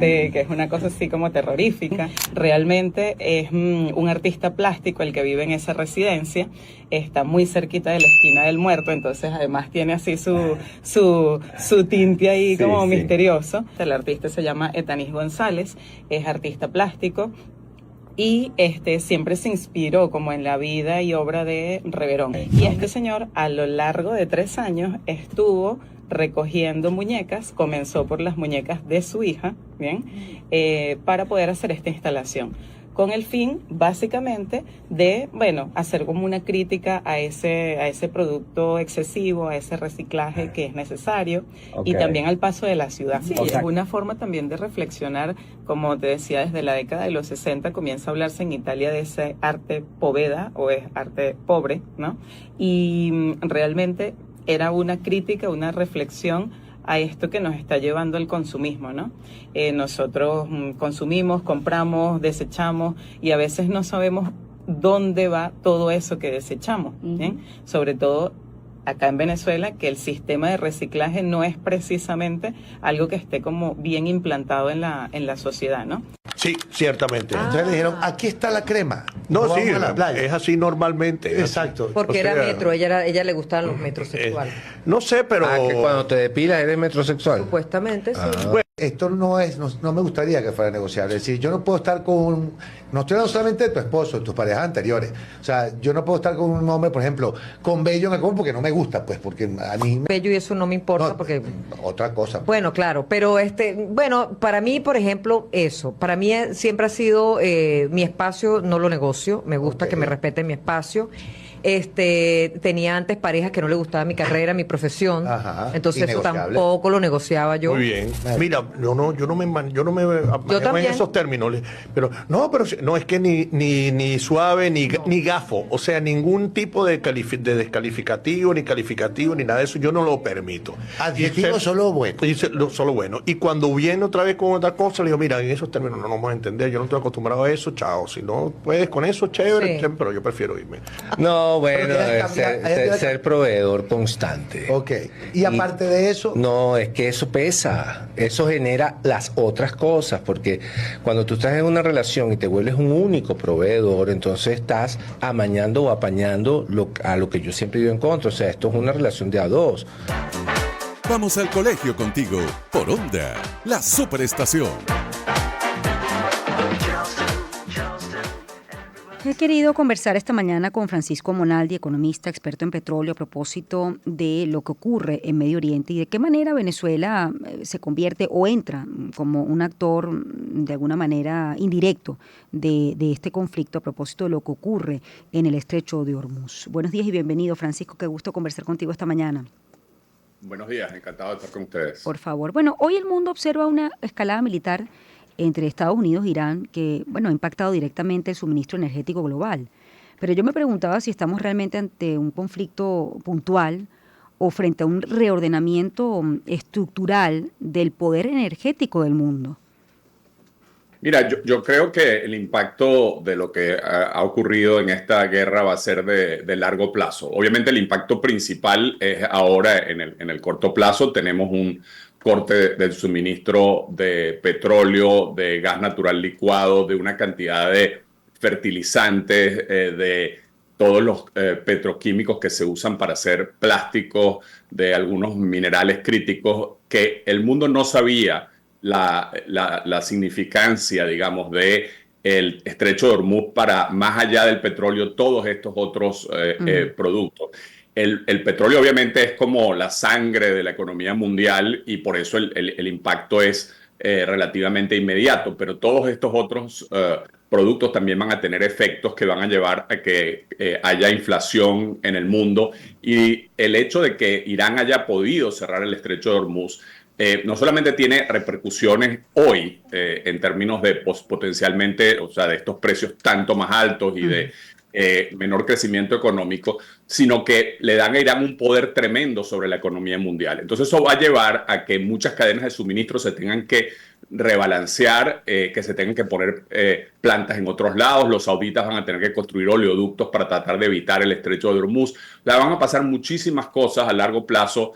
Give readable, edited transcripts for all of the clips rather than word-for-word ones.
que es una cosa así como terrorífica. Realmente es un artista plástico el que vive en esa residencia, está muy cerquita de la esquina del muerto, entonces además tiene así su tinte ahí como misterioso. El artista se llama Etanis González, es artista plástico. Y siempre se inspiró como en la vida y obra de Reverón. Y este señor a lo largo de 3 años estuvo recogiendo muñecas, comenzó por las muñecas de su hija, ¿bien? Para poder hacer esta instalación, con el fin básicamente de, hacer como una crítica a ese producto excesivo, a ese reciclaje que es necesario, y también al paso de la ciudad. Sí, es una forma también de reflexionar, como te decía, desde la década de los 60 comienza a hablarse en Italia de ese arte poveda, o es arte pobre, ¿no? Y realmente era una crítica, una reflexión a esto que nos está llevando el consumismo, ¿no? Nosotros consumimos, compramos, desechamos y a veces no sabemos dónde va todo eso que desechamos, ¿bien? Sobre todo acá en Venezuela, que el sistema de reciclaje no es precisamente algo que esté como bien implantado en la sociedad, ¿no? Sí, ciertamente. Entonces le dijeron, aquí está la crema. No, sí, vamos a la playa. es así normalmente. Exacto. Porque era metro, ella le gustaban los metrosexuales. No sé, pero... que cuando te depilas eres metrosexual. Supuestamente sí. Bueno, esto no me gustaría que fuera negociable. Es decir, yo no puedo estar con... No estoy hablando solamente de tu esposo, de tus parejas anteriores. O sea, yo no puedo estar con un hombre, por ejemplo, con vello en el cuerpo porque no me gusta, pues, porque a mí... Bello, y eso no me importa porque... Otra cosa. Bueno, claro, pero para mí, por ejemplo, eso. Para mí siempre ha sido mi espacio, no lo negocio. Me gusta que me respeten mi espacio. Tenía antes parejas que no le gustaba mi carrera, mi profesión. Ajá, entonces eso tampoco lo negociaba yo. Muy bien. Mira, yo no me manejo en esos términos. Pero no es que ni suave ni gafo. O sea, ningún tipo de descalificativo, ni calificativo, ni nada de eso. Yo no lo permito. Adjetivo solo bueno. Solo bueno. Y cuando viene otra vez con otra cosa, le digo, mira, en esos términos no nos vamos a entender. Yo no estoy acostumbrado a eso. Chao. Si no puedes con eso, chévere, Sí. pero yo prefiero irme. No, bueno, Pero ser proveedor constante. Ok. Y aparte de eso... No, es que eso pesa, eso genera las otras cosas, porque cuando tú estás en una relación y te vuelves un único proveedor, entonces estás amañando o apañando a lo que yo siempre digo en contra, o sea, esto es una relación de a dos. Vamos al colegio contigo, por Onda, la superestación. He querido conversar esta mañana con Francisco Monaldi, economista, experto en petróleo, a propósito de lo que ocurre en Medio Oriente y de qué manera Venezuela se convierte o entra como un actor de alguna manera indirecto de este conflicto a propósito de lo que ocurre en el estrecho de Hormuz. Buenos días y bienvenido, Francisco, qué gusto conversar contigo esta mañana. Buenos días, encantado de estar con ustedes. Por favor. Bueno, hoy el mundo observa una escalada militar entre Estados Unidos e Irán que, ha impactado directamente el suministro energético global. Pero yo me preguntaba si estamos realmente ante un conflicto puntual o frente a un reordenamiento estructural del poder energético del mundo. Mira, yo creo que el impacto de lo que ha ocurrido en esta guerra va a ser de largo plazo. Obviamente el impacto principal es ahora en el corto plazo. Tenemos un corte del suministro de petróleo, de gas natural licuado, de una cantidad de fertilizantes, de todos los petroquímicos que se usan para hacer plásticos, de algunos minerales críticos que el mundo no sabía la significancia, digamos, de el estrecho de Hormuz para más allá del petróleo, todos estos otros productos. El petróleo obviamente es como la sangre de la economía mundial y por eso el impacto es relativamente inmediato, pero todos estos otros productos también van a tener efectos que van a llevar a que haya inflación en el mundo, y el hecho de que Irán haya podido cerrar el estrecho de Hormuz no solamente tiene repercusiones hoy en términos de potencialmente, o sea, de estos precios tanto más altos y de menor crecimiento económico, sino que le dan a Irán un poder tremendo sobre la economía mundial. Entonces eso va a llevar a que muchas cadenas de suministro se tengan que rebalancear, que se tengan que poner plantas en otros lados. Los sauditas van a tener que construir oleoductos para tratar de evitar el estrecho de Hormuz. La van a pasar muchísimas cosas a largo plazo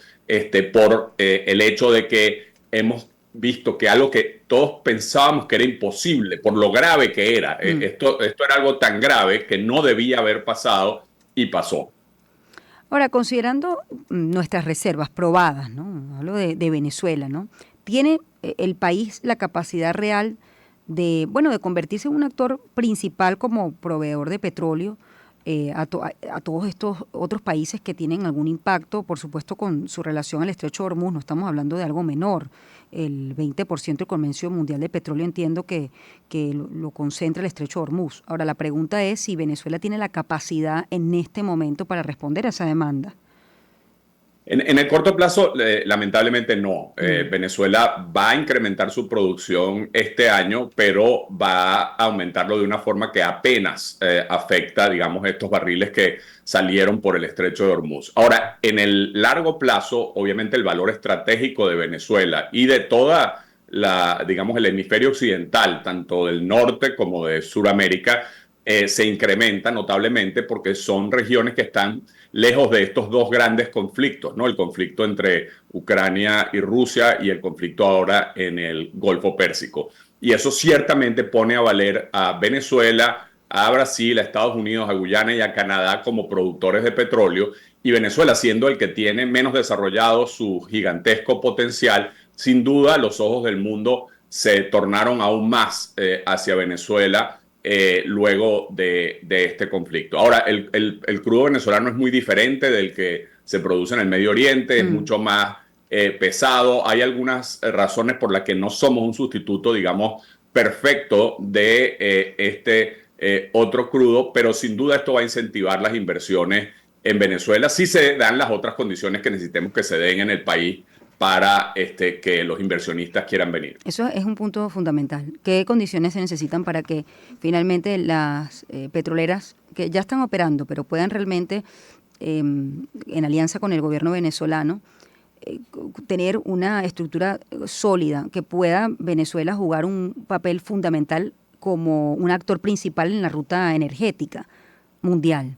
por el hecho de que hemos visto que algo que todos pensábamos que era imposible, por lo grave que era, esto era algo tan grave que no debía haber pasado y pasó. Ahora, considerando nuestras reservas probadas, ¿no? Hablo de Venezuela, ¿no? ¿Tiene el país la capacidad real de convertirse en un actor principal como proveedor de petróleo a todos estos otros países que tienen algún impacto, por supuesto, con su relación al Estrecho de Hormuz? No estamos hablando de algo menor. El 20% del comercio mundial de petróleo entiendo que lo concentra el Estrecho de Hormuz. Ahora, la pregunta es si Venezuela tiene la capacidad en este momento para responder a esa demanda. En el corto plazo, lamentablemente no. Venezuela va a incrementar su producción este año, pero va a aumentarlo de una forma que apenas afecta, digamos, estos barriles que salieron por el Estrecho de Hormuz. Ahora, en el largo plazo, obviamente el valor estratégico de Venezuela y de toda digamos, el hemisferio occidental, tanto del norte como de Sudamérica, se incrementa notablemente porque son regiones que están lejos de estos dos grandes conflictos, ¿no? El conflicto entre Ucrania y Rusia y el conflicto ahora en el Golfo Pérsico. Y eso ciertamente pone a valer a Venezuela, a Brasil, a Estados Unidos, a Guyana y a Canadá como productores de petróleo, y Venezuela siendo el que tiene menos desarrollado su gigantesco potencial. Sin duda, los ojos del mundo se tornaron aún más hacia Venezuela luego de este conflicto. Ahora, el crudo venezolano es muy diferente del que se produce en el Medio Oriente, es mucho más pesado. Hay algunas razones por las que no somos un sustituto, digamos, perfecto de este otro crudo, pero sin duda esto va a incentivar las inversiones en Venezuela si se dan las otras condiciones que necesitemos que se den en el país para que los inversionistas quieran venir. Eso es un punto fundamental. ¿Qué condiciones se necesitan para que finalmente las petroleras que ya están operando, pero puedan realmente, en alianza con el gobierno venezolano, tener una estructura sólida, que pueda Venezuela jugar un papel fundamental como un actor principal en la ruta energética mundial?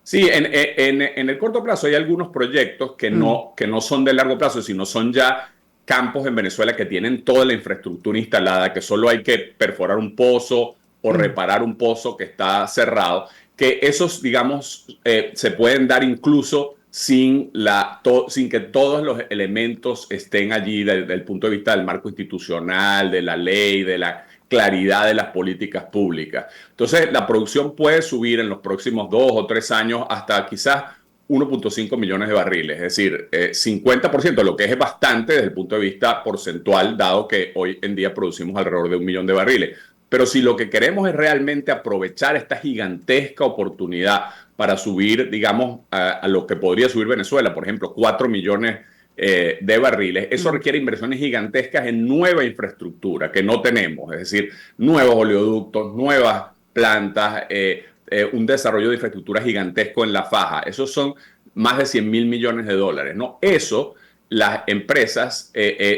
Sí, en el corto plazo hay algunos proyectos que no son de largo plazo, sino son ya campos en Venezuela que tienen toda la infraestructura instalada, que solo hay que perforar un pozo o reparar un pozo que está cerrado, que esos, digamos, se pueden dar incluso sin que todos los elementos estén allí desde el punto de vista del marco institucional, de la ley, de la claridad de las políticas públicas. Entonces, la producción puede subir en los próximos 2 o 3 años hasta quizás 1.5 millones de barriles, es decir, 50%, lo que es bastante desde el punto de vista porcentual, dado que hoy en día producimos alrededor de 1 millón de barriles. Pero si lo que queremos es realmente aprovechar esta gigantesca oportunidad para subir, digamos, a lo que podría subir Venezuela, por ejemplo, 4 millones de barriles, eso requiere inversiones gigantescas en nueva infraestructura que no tenemos, es decir, nuevos oleoductos, nuevas plantas, un desarrollo de infraestructura gigantesco en la faja. Esos son más de 100.000 millones de dólares, ¿no? Eso las empresas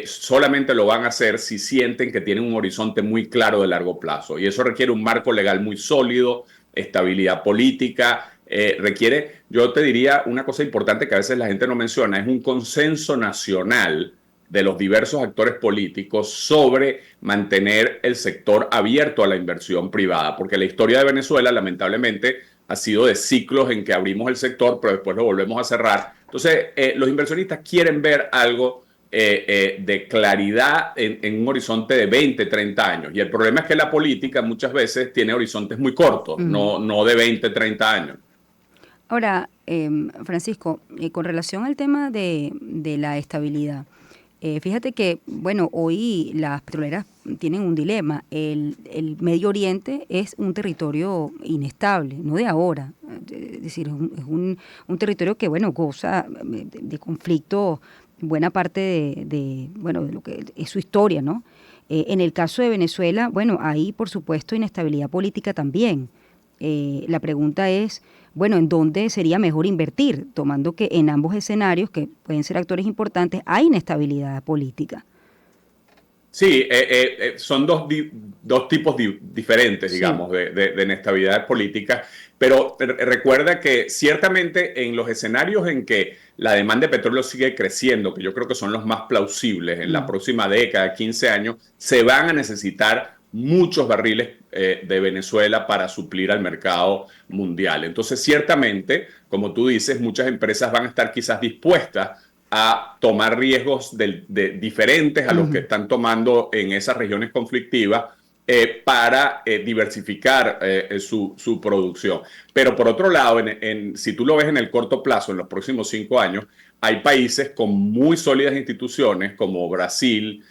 solamente lo van a hacer si sienten que tienen un horizonte muy claro de largo plazo, y eso requiere un marco legal muy sólido, estabilidad política, requiere, yo te diría, una cosa importante que a veces la gente no menciona, es un consenso nacional de los diversos actores políticos sobre mantener el sector abierto a la inversión privada, porque la historia de Venezuela lamentablemente ha sido de ciclos en que abrimos el sector, pero después lo volvemos a cerrar. Entonces, los inversionistas quieren ver algo de claridad en un horizonte de 20, 30 años. Y el problema es que la política muchas veces tiene horizontes muy cortos, no de 20, 30 años. Ahora, Francisco, con relación al tema de la estabilidad, fíjate que, bueno, hoy las petroleras tienen un dilema. El Medio Oriente es un territorio inestable, no de ahora. Es decir, es un territorio que, bueno, goza de conflicto buena parte de lo que es su historia, ¿no? En el caso de Venezuela, bueno, hay, por supuesto, inestabilidad política también. La pregunta es, bueno, ¿en dónde sería mejor invertir? Tomando que en ambos escenarios, que pueden ser actores importantes, hay inestabilidad política. Sí, son dos tipos diferentes, digamos, Sí. de inestabilidad política, pero recuerda que ciertamente en los escenarios en que la demanda de petróleo sigue creciendo, que yo creo que son los más plausibles en la próxima década, 15 años, se van a necesitar muchos barriles de Venezuela para suplir al mercado mundial. Entonces, ciertamente, como tú dices, muchas empresas van a estar quizás dispuestas a tomar riesgos diferentes a los que están tomando en esas regiones conflictivas para diversificar su producción. Pero por otro lado, si tú lo ves en el corto plazo, en los próximos 5 años, hay países con muy sólidas instituciones como Brasil,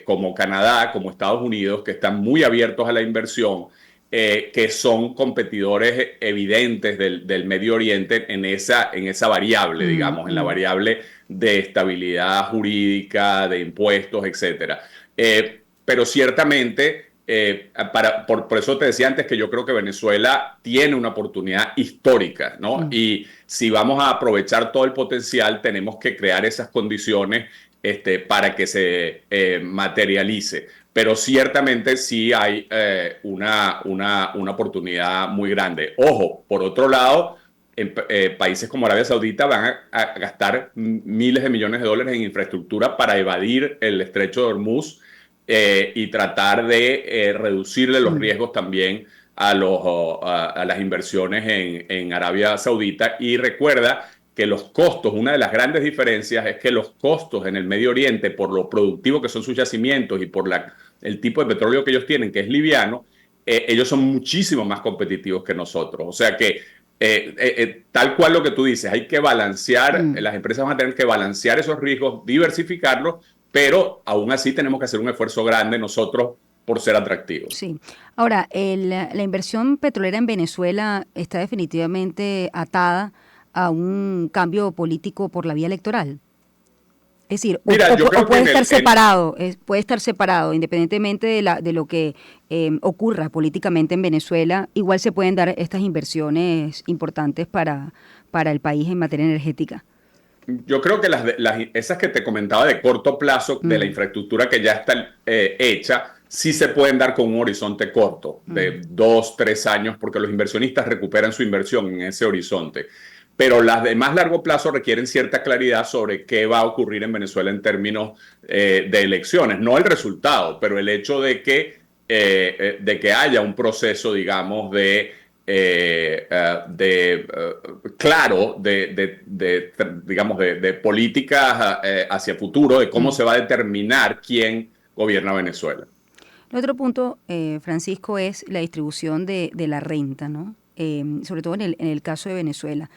como Canadá, como Estados Unidos, que están muy abiertos a la inversión, que son competidores evidentes del Medio Oriente en esa variable, digamos, en la variable de estabilidad jurídica, de impuestos, etcétera. Pero ciertamente, por eso te decía antes que yo creo que Venezuela tiene una oportunidad histórica, ¿no? Y si vamos a aprovechar todo el potencial, tenemos que crear esas condiciones para que se materialice. Pero ciertamente sí hay una oportunidad muy grande. Ojo, por otro lado, países como Arabia Saudita van a gastar miles de millones de dólares en infraestructura para evadir el estrecho de Hormuz y tratar de reducirle los riesgos también a las inversiones en Arabia Saudita. Y recuerda que los costos, una de las grandes diferencias es que los costos en el Medio Oriente, por lo productivo que son sus yacimientos y por el tipo de petróleo que ellos tienen, que es liviano, ellos son muchísimo más competitivos que nosotros. O sea que tal cual lo que tú dices, hay que balancear, las empresas van a tener que balancear esos riesgos, diversificarlos, pero aún así tenemos que hacer un esfuerzo grande nosotros por ser atractivos. Sí. Ahora, la inversión petrolera en Venezuela está definitivamente atada a un cambio político por la vía electoral. Es decir, Mira, yo creo puede que estar separado, puede estar separado, independientemente de lo que ocurra políticamente en Venezuela, igual se pueden dar estas inversiones importantes para el país en materia energética. Yo creo que esas que te comentaba de corto plazo, de la infraestructura que ya está hecha, sí se pueden dar con un horizonte corto, de 2, 3 años, porque los inversionistas recuperan su inversión en ese horizonte. Pero las de más largo plazo requieren cierta claridad sobre qué va a ocurrir en Venezuela en términos de elecciones. No el resultado, pero el hecho de que haya un proceso, digamos, claro digamos, de políticas hacia futuro, de cómo se va a determinar quién gobierna Venezuela. El otro punto, Francisco, es la distribución de la renta, ¿no? Sobre todo en el caso de Venezuela.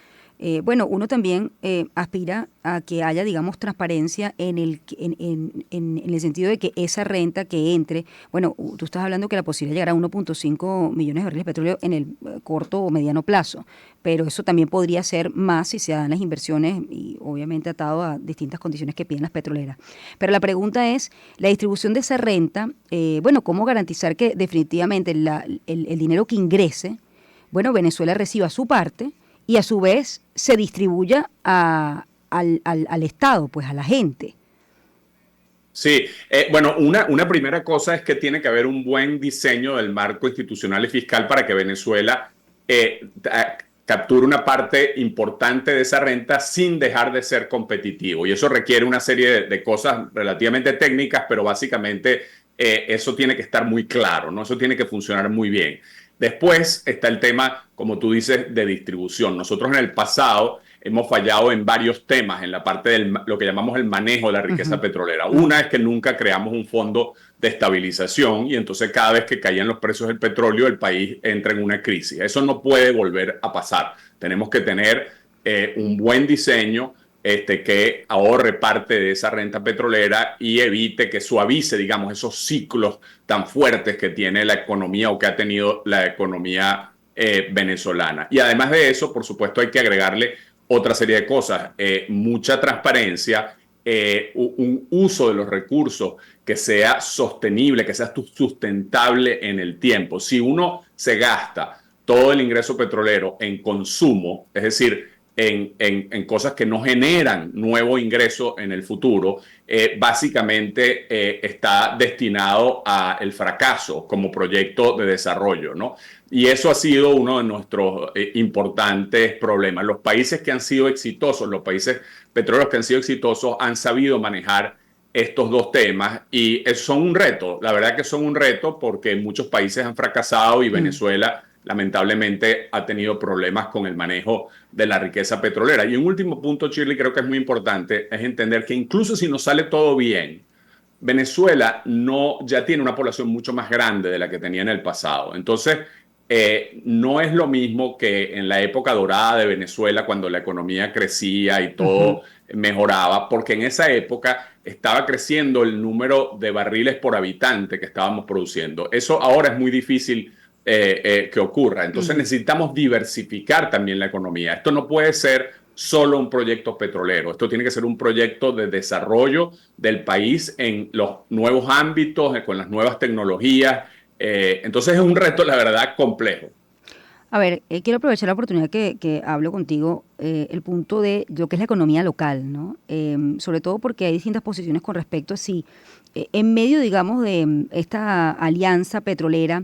Bueno, uno también aspira a que haya, digamos, transparencia en el sentido de que esa renta que entre, bueno, tú estás hablando que la posibilidad de llegar a 1.5 millones de barriles de petróleo en el corto o mediano plazo, pero eso también podría ser más si se dan las inversiones y obviamente atado a distintas condiciones que piden las petroleras. Pero la pregunta es, la distribución de esa renta, bueno, ¿cómo garantizar que definitivamente el dinero que ingrese, bueno, Venezuela reciba su parte y a su vez se distribuya al Estado, pues a la gente? Sí, bueno, una primera cosa es que tiene que haber un buen diseño del marco institucional y fiscal para que Venezuela capture una parte importante de esa renta sin dejar de ser competitivo. Y eso requiere una serie de cosas relativamente técnicas, pero básicamente eso tiene que estar muy claro, ¿no? Eso tiene que funcionar muy bien. Después está el tema, como tú dices, de distribución. Nosotros en el pasado hemos fallado en varios temas, en la parte de lo que llamamos el manejo de la riqueza petrolera. Una es que nunca creamos un fondo de estabilización y entonces cada vez que caían los precios del petróleo, el país entra en una crisis. Eso no puede volver a pasar. Tenemos que tener un buen diseño que ahorre parte de esa renta petrolera y evite que suavice, digamos, esos ciclos tan fuertes que tiene la economía o que ha tenido la economía venezolana. Y además de eso, por supuesto, hay que agregarle otra serie de cosas, mucha transparencia, un uso de los recursos que sea sostenible, que sea sustentable en el tiempo. Si uno se gasta todo el ingreso petrolero en consumo, es decir, en cosas que no generan nuevo ingreso en el futuro, básicamente está destinado al fracaso como proyecto de desarrollo, ¿no? Y eso ha sido uno de nuestros importantes problemas. Los países que han sido exitosos, los países petroleros que han sido exitosos, han sabido manejar estos dos temas y son un reto. La verdad que son un reto porque muchos países han fracasado y Venezuela lamentablemente ha tenido problemas con el manejo de la riqueza petrolera. Y un último punto, Shirley, creo que es muy importante, es entender que incluso si nos sale todo bien, Venezuela ya tiene una población mucho más grande de la que tenía en el pasado. Entonces, no es lo mismo que en la época dorada de Venezuela, cuando la economía crecía y todo mejoraba, porque en esa época estaba creciendo el número de barriles por habitante que estábamos produciendo. Eso ahora es muy difícil que ocurra. Entonces necesitamos diversificar también la economía. Esto no puede ser solo un proyecto petrolero. Esto tiene que ser un proyecto de desarrollo del país en los nuevos ámbitos, con las nuevas tecnologías. Entonces es un reto, la verdad, complejo. A ver, quiero aprovechar la oportunidad que hablo contigo, el punto de lo que es la economía local, ¿no? Sobre todo porque hay distintas posiciones con respecto a si en medio, digamos, de esta alianza petrolera,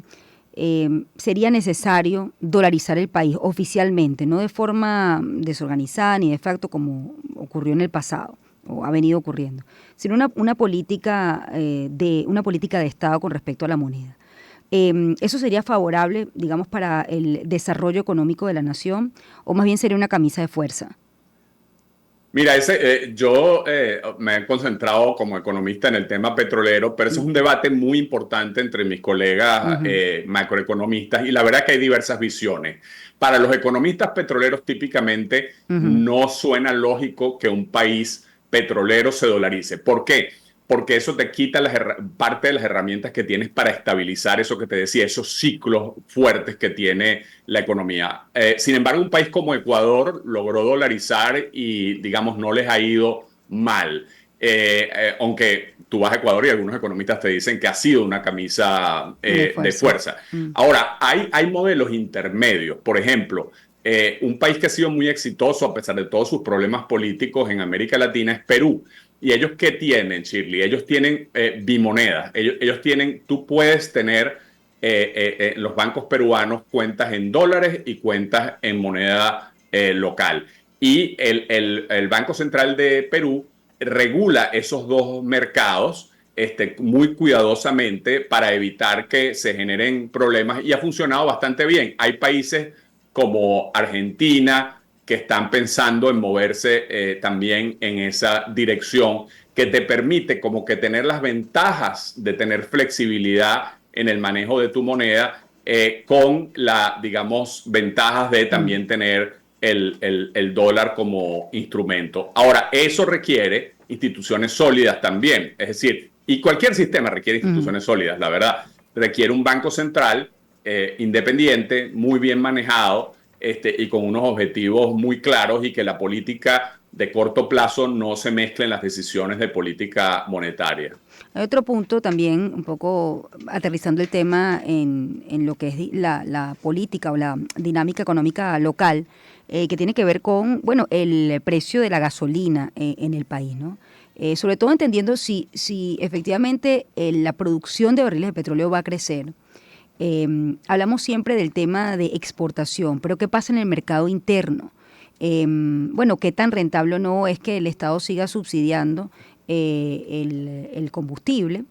sería necesario dolarizar el país oficialmente, no de forma desorganizada ni de facto como ocurrió en el pasado o ha venido ocurriendo, sino una política de Estado con respecto a la moneda. ¿Eso sería favorable, digamos, para el desarrollo económico de la nación o más bien sería una camisa de fuerza? Mira, yo me he concentrado como economista en el tema petrolero, pero ese es un debate muy importante entre mis colegas macroeconomistas y la verdad que hay diversas visiones. Para los economistas petroleros típicamente no suena lógico que un país petrolero se dolarice. ¿Por qué? Porque eso te quita parte de las herramientas que tienes para estabilizar eso que te decía, esos ciclos fuertes que tiene la economía. Sin embargo, un país como Ecuador logró dolarizar y, digamos, no les ha ido mal. Aunque tú vas a Ecuador y algunos economistas te dicen que ha sido una camisa de fuerza. Ahora, hay modelos intermedios. Por ejemplo, un país que ha sido muy exitoso a pesar de todos sus problemas políticos en América Latina es Perú. ¿Y ellos qué tienen, Shirley? Ellos tienen bimonedas. Ellos tienen, tú puedes tener los bancos peruanos cuentas en dólares y cuentas en moneda local. Y el Banco Central de Perú regula esos dos mercados muy cuidadosamente para evitar que se generen problemas y ha funcionado bastante bien. Hay países como Argentina, que están pensando en moverse también en esa dirección, que te permite como que tener las ventajas de tener flexibilidad en el manejo de tu moneda con las, digamos, ventajas de también tener el dólar como instrumento. Ahora, eso requiere instituciones sólidas también, es decir, y cualquier sistema requiere instituciones sólidas, la verdad. Requiere un banco central independiente, muy bien manejado, y con unos objetivos muy claros y que la política de corto plazo no se mezcle en las decisiones de política monetaria. Hay otro punto también, un poco aterrizando el tema en lo que es la política o la dinámica económica local, que tiene que ver con, bueno, el precio de la gasolina en el país, ¿no? Sobre todo entendiendo si efectivamente la producción de barriles de petróleo va a crecer. Hablamos siempre del tema de exportación, pero ¿qué pasa en el mercado interno? Bueno, ¿qué tan rentable o no es que el Estado siga subsidiando el combustible?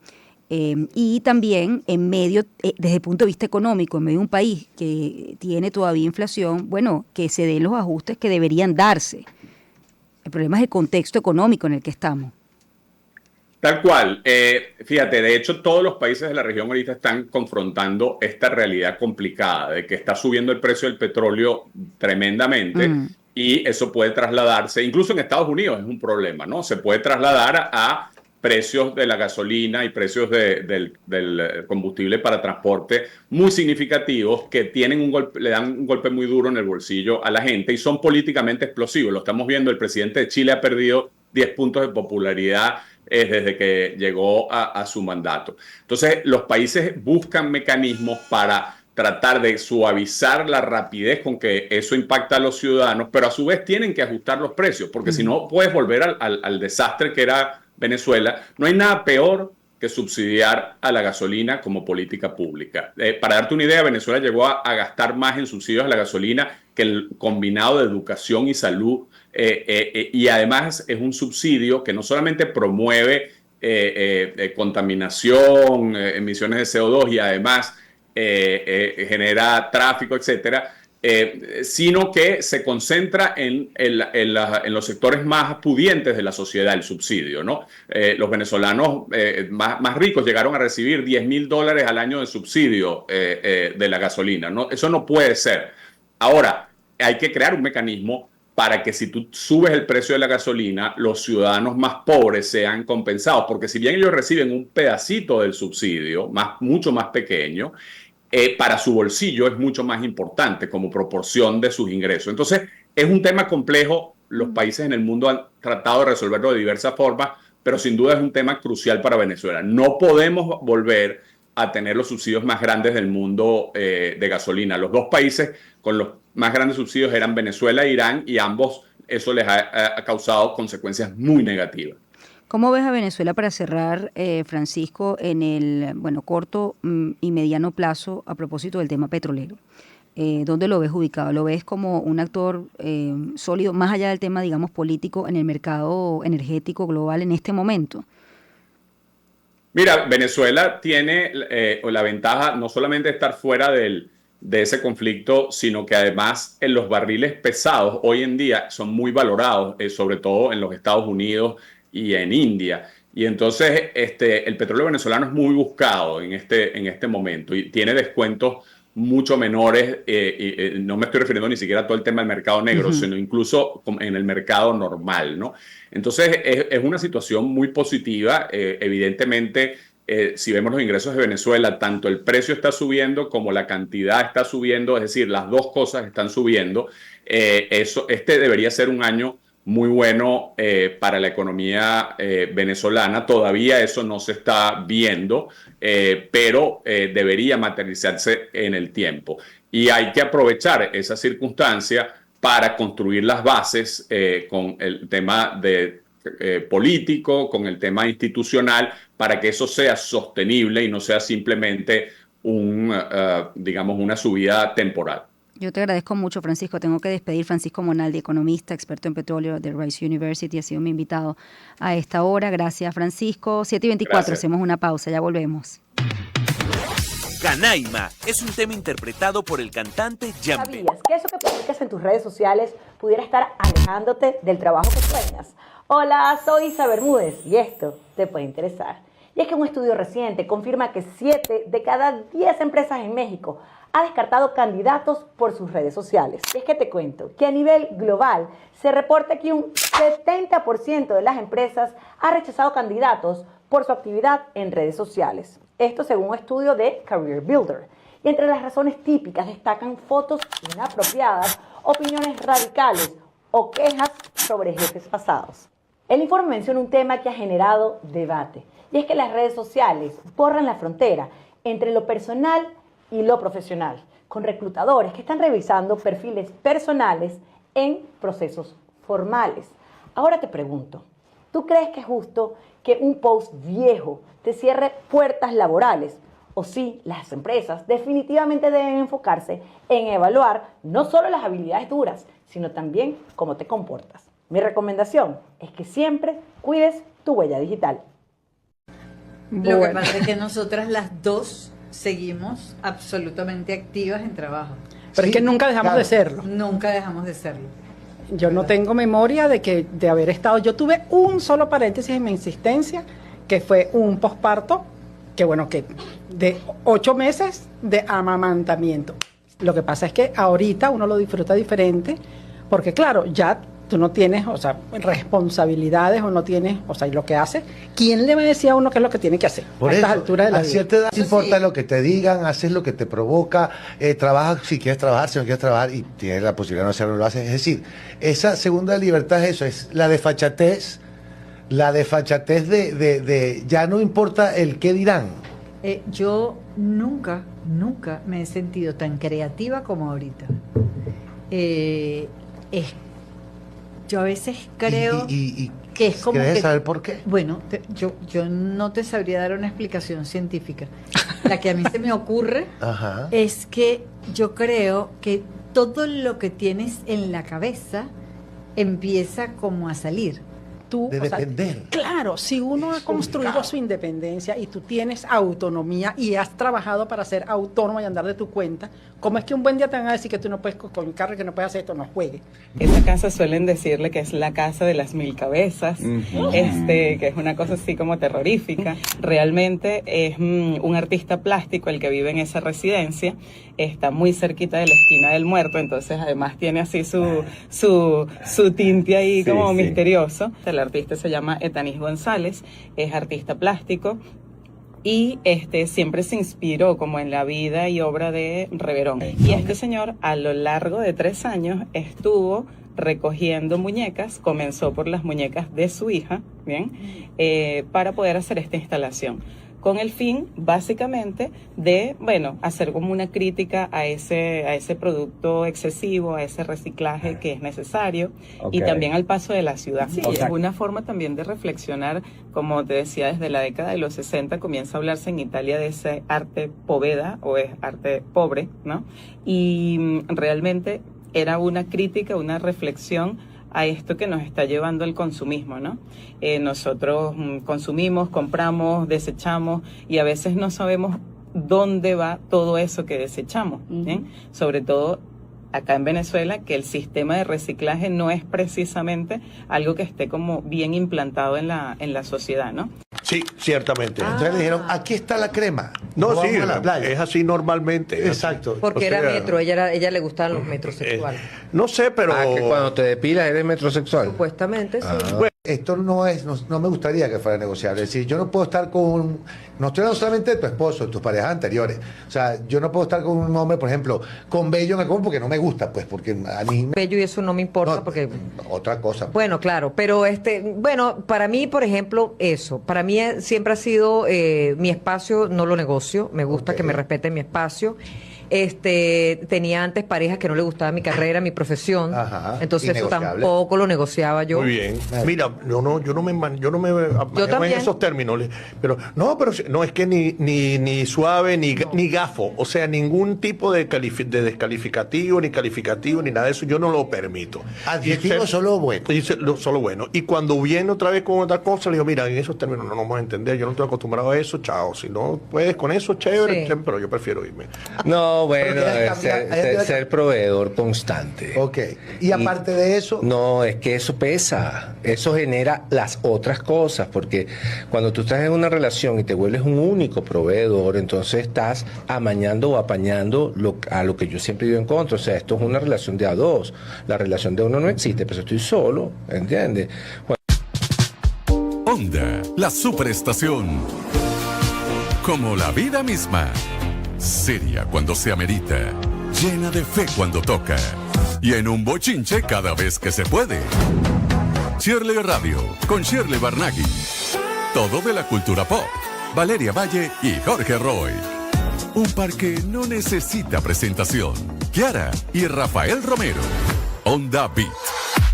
Y también en medio, desde el punto de vista económico, en medio de un país que tiene todavía inflación, bueno, que se den los ajustes que deberían darse. El problema es el contexto económico en el que estamos. Tal cual. Fíjate, de hecho, todos los países de la región ahorita están confrontando esta realidad complicada de que está subiendo el precio del petróleo tremendamente y eso puede trasladarse, incluso en Estados Unidos es un problema, ¿no? Se puede trasladar a precios de la gasolina y precios del combustible para transporte muy significativos que tienen le dan un golpe muy duro en el bolsillo a la gente y son políticamente explosivos. Lo estamos viendo, el presidente de Chile ha perdido 10 puntos de popularidad desde que llegó a su mandato. Entonces, los países buscan mecanismos para tratar de suavizar la rapidez con que eso impacta a los ciudadanos, pero a su vez tienen que ajustar los precios, porque si no puedes volver al desastre que era Venezuela. No hay nada peor que subsidiar a la gasolina como política pública. Para darte una idea, Venezuela llegó a gastar más en subsidios a la gasolina que el combinado de educación y salud, y además es un subsidio que no solamente promueve contaminación, emisiones de CO2 y además genera tráfico, etcétera, sino que se concentra en los sectores más pudientes de la sociedad, el subsidio, ¿no? Los venezolanos más ricos llegaron a recibir $10,000 al año de subsidio de la gasolina, ¿no? Eso no puede ser. Ahora, hay que crear un mecanismo para que si tú subes el precio de la gasolina, los ciudadanos más pobres sean compensados, porque si bien ellos reciben un pedacito del subsidio, mucho más pequeño, para su bolsillo es mucho más importante como proporción de sus ingresos. Entonces, es un tema complejo. Los países en el mundo han tratado de resolverlo de diversas formas, pero sin duda es un tema crucial para Venezuela. No podemos volver a tener los subsidios más grandes del mundo de gasolina. Los dos países con los más grandes subsidios eran Venezuela e Irán, y ambos eso les ha causado consecuencias muy negativas. ¿Cómo ves a Venezuela, para cerrar, Francisco, en el corto y mediano plazo a propósito del tema petrolero? ¿Dónde lo ves ubicado? ¿Lo ves como un actor sólido, más allá del tema, digamos, político, en el mercado energético global en este momento? Mira, Venezuela tiene la ventaja no solamente de estar fuera de ese conflicto, sino que además en los barriles pesados hoy en día son muy valorados, sobre todo en los Estados Unidos y en India. Y entonces el petróleo venezolano es muy buscado en este momento y tiene descuentos mucho menores. No me estoy refiriendo ni siquiera a todo el tema del mercado negro, sino incluso en el mercado normal, ¿no? Entonces es una situación muy positiva. Evidentemente, si vemos los ingresos de Venezuela, tanto el precio está subiendo como la cantidad está subiendo, es decir, las dos cosas están subiendo. Este debería ser un año muy bueno para la economía venezolana. Todavía eso no se está viendo, pero debería materializarse en el tiempo. Y hay que aprovechar esa circunstancia para construir las bases con el tema político, con el tema institucional, para que eso sea sostenible y no sea simplemente digamos, una subida temporal. Yo te agradezco mucho, Francisco. Tengo que despedir. Francisco Monaldi, economista, experto en petróleo de Rice University, ha sido mi invitado a esta hora. Gracias, Francisco. 7:24, gracias. Hacemos una pausa, ya volvemos. Canaima es un tema interpretado por el cantante Yampe. ¿Sabías que eso que publicas en tus redes sociales pudiera estar alejándote del trabajo que sueñas? Hola, soy Isa Bermúdez y esto te puede interesar. Y es que un estudio reciente confirma que 7 de cada 10 empresas en México ha descartado candidatos por sus redes sociales. Y es que te cuento que a nivel global se reporta que un 70% de las empresas ha rechazado candidatos por su actividad en redes sociales. Esto según un estudio de Career Builder. Y entre las razones típicas destacan fotos inapropiadas, opiniones radicales o quejas sobre jefes pasados. El informe menciona un tema que ha generado debate, y es que las redes sociales borran la frontera entre lo personal y lo profesional, con reclutadores que están revisando perfiles personales en procesos formales. Ahora te pregunto, ¿tú crees que es justo que un post viejo te cierre puertas laborales? O sí, las empresas definitivamente deben enfocarse en evaluar no solo las habilidades duras, sino también cómo te comportas. Mi recomendación es que siempre cuides tu huella digital. Lo que pasa es que nosotras las dos seguimos absolutamente activas en trabajo. Pero es que nunca dejamos de serlo. Nunca dejamos de serlo. Yo no tengo memoria de haber estado. Yo tuve un solo paréntesis en mi existencia, que fue un posparto, que de 8 meses de amamantamiento. Lo que pasa es que ahorita uno lo disfruta diferente, porque claro, ya tú no tienes, responsabilidades, o no tienes, y lo que hace, ¿quién le va a decir a uno qué es lo que tiene que hacer? Por a eso, estas alturas de la a vida. cierta edad no importa lo que te digan, haces lo que te provoca, trabajas si quieres trabajar, si no quieres trabajar, y tienes la posibilidad de no hacerlo, lo haces. Es decir, esa segunda libertad es eso, es la desfachatez de ya no importa el qué dirán. Yo nunca me he sentido tan creativa como ahorita. Yo a veces creo que es como ¿Quieres que, saber por qué? bueno, yo no te sabría dar una explicación científica. La que a mí se me ocurre Ajá. es que yo creo que todo lo que tienes en la cabeza empieza como a salir. Tú, De depender. Claro, si uno ha construido su independencia y tú tienes autonomía y has trabajado para ser autónomo y andar de tu cuenta, ¿cómo es que un buen día te van a decir que tú no puedes con el carro, que no puedes hacer esto? No juegue. Esa casa suelen decirle que es la casa de las 1000 cabezas, que es una cosa así como terrorífica. Realmente es un artista plástico el que vive en esa residencia, está muy cerquita de la esquina del muerto, entonces además tiene así su tinte ahí como misterioso. El artista se llama Etanis González, es artista plástico. Y siempre se inspiró como en la vida y obra de Reverón. Y este señor a lo largo de 3 años estuvo recogiendo muñecas, comenzó por las muñecas de su hija, ¿bien? Para poder hacer esta instalación, con el fin básicamente de, hacer como una crítica a ese producto excesivo, a ese reciclaje que es necesario, y también al paso de la ciudad. Sí, es una forma también de reflexionar, como te decía, desde la década de los 60 comienza a hablarse en Italia de ese arte poveda, o es arte pobre, ¿no? Y realmente era una crítica, una reflexión a esto que nos está llevando el consumismo, ¿no? Nosotros consumimos, compramos, desechamos y a veces no sabemos dónde va todo eso que desechamos, ¿bien? Sobre todo acá en Venezuela, que el sistema de reciclaje no es precisamente algo que esté como bien implantado en la sociedad, ¿no? Sí, ciertamente. Entonces le dijeron, aquí está la crema. No, Vamos sí, a la playa. es así normalmente. es Exacto. Porque O sea, era metro, ella le gustaban los metrosexuales. No sé, pero... Que cuando te depilas eres metrosexual. Supuestamente, sí. Esto no me gustaría que fuera negociable. Es decir, yo no puedo estar no estoy hablando solamente de tu esposo, de tus parejas anteriores. O sea, yo no puedo estar con un hombre, por ejemplo, con vello en el cuerpo porque no me gusta, pues, porque a mí... Bello, y eso no me importa porque... Otra cosa. Bueno, claro, pero para mí, por ejemplo, para mí siempre ha sido mi espacio, no lo negocio, me gusta que me respeten mi espacio. Tenía antes parejas que no le gustaba mi carrera, mi profesión. Ajá, entonces eso tampoco lo negociaba yo. Muy bien. Mira, yo no me manejo en esos términos, pero no es que ni suave ni gafo, o sea, ningún tipo de descalificativo ni calificativo ni nada de eso, yo no lo permito. Adjetivo solo bueno. Solo bueno. Y cuando viene otra vez con otra cosa, le digo, mira, en esos términos no nos vamos a entender, yo no estoy acostumbrado a eso, chao. Si no puedes con eso, chévere, pero yo prefiero irme. No, bueno, ser proveedor constante. Ok. Y aparte de eso... No, es que eso pesa. Eso genera las otras cosas, porque cuando tú estás en una relación y te vuelves un único proveedor, entonces estás amañando o apañando a lo que yo siempre digo en contra. O sea, esto es una relación de a dos. La relación de uno no existe, pero estoy solo, ¿entiendes? Onda, la superestación. Como la vida misma. Seria cuando se amerita, llena de fe cuando toca y en un bochinche cada vez que se puede. Shirley Radio con Shirley Barnaghi. Todo de la cultura pop. Valeria Valle y Jorge Roy. Un par que no necesita presentación. Kiara y Rafael Romero. Onda Beat.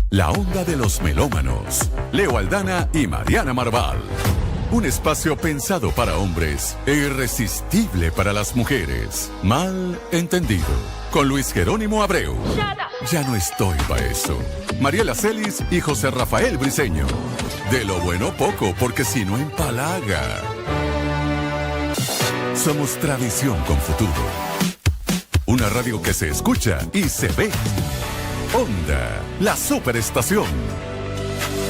La onda de los melómanos. Leo Aldana y Mariana Marval. Un espacio pensado para hombres e irresistible para las mujeres. Mal entendido. Con Luis Jerónimo Abreu. Ya no estoy para eso. Mariela Celis y José Rafael Briceño. De lo bueno poco, porque si no empalaga. Somos tradición con futuro. Una radio que se escucha y se ve. Onda, la superestación.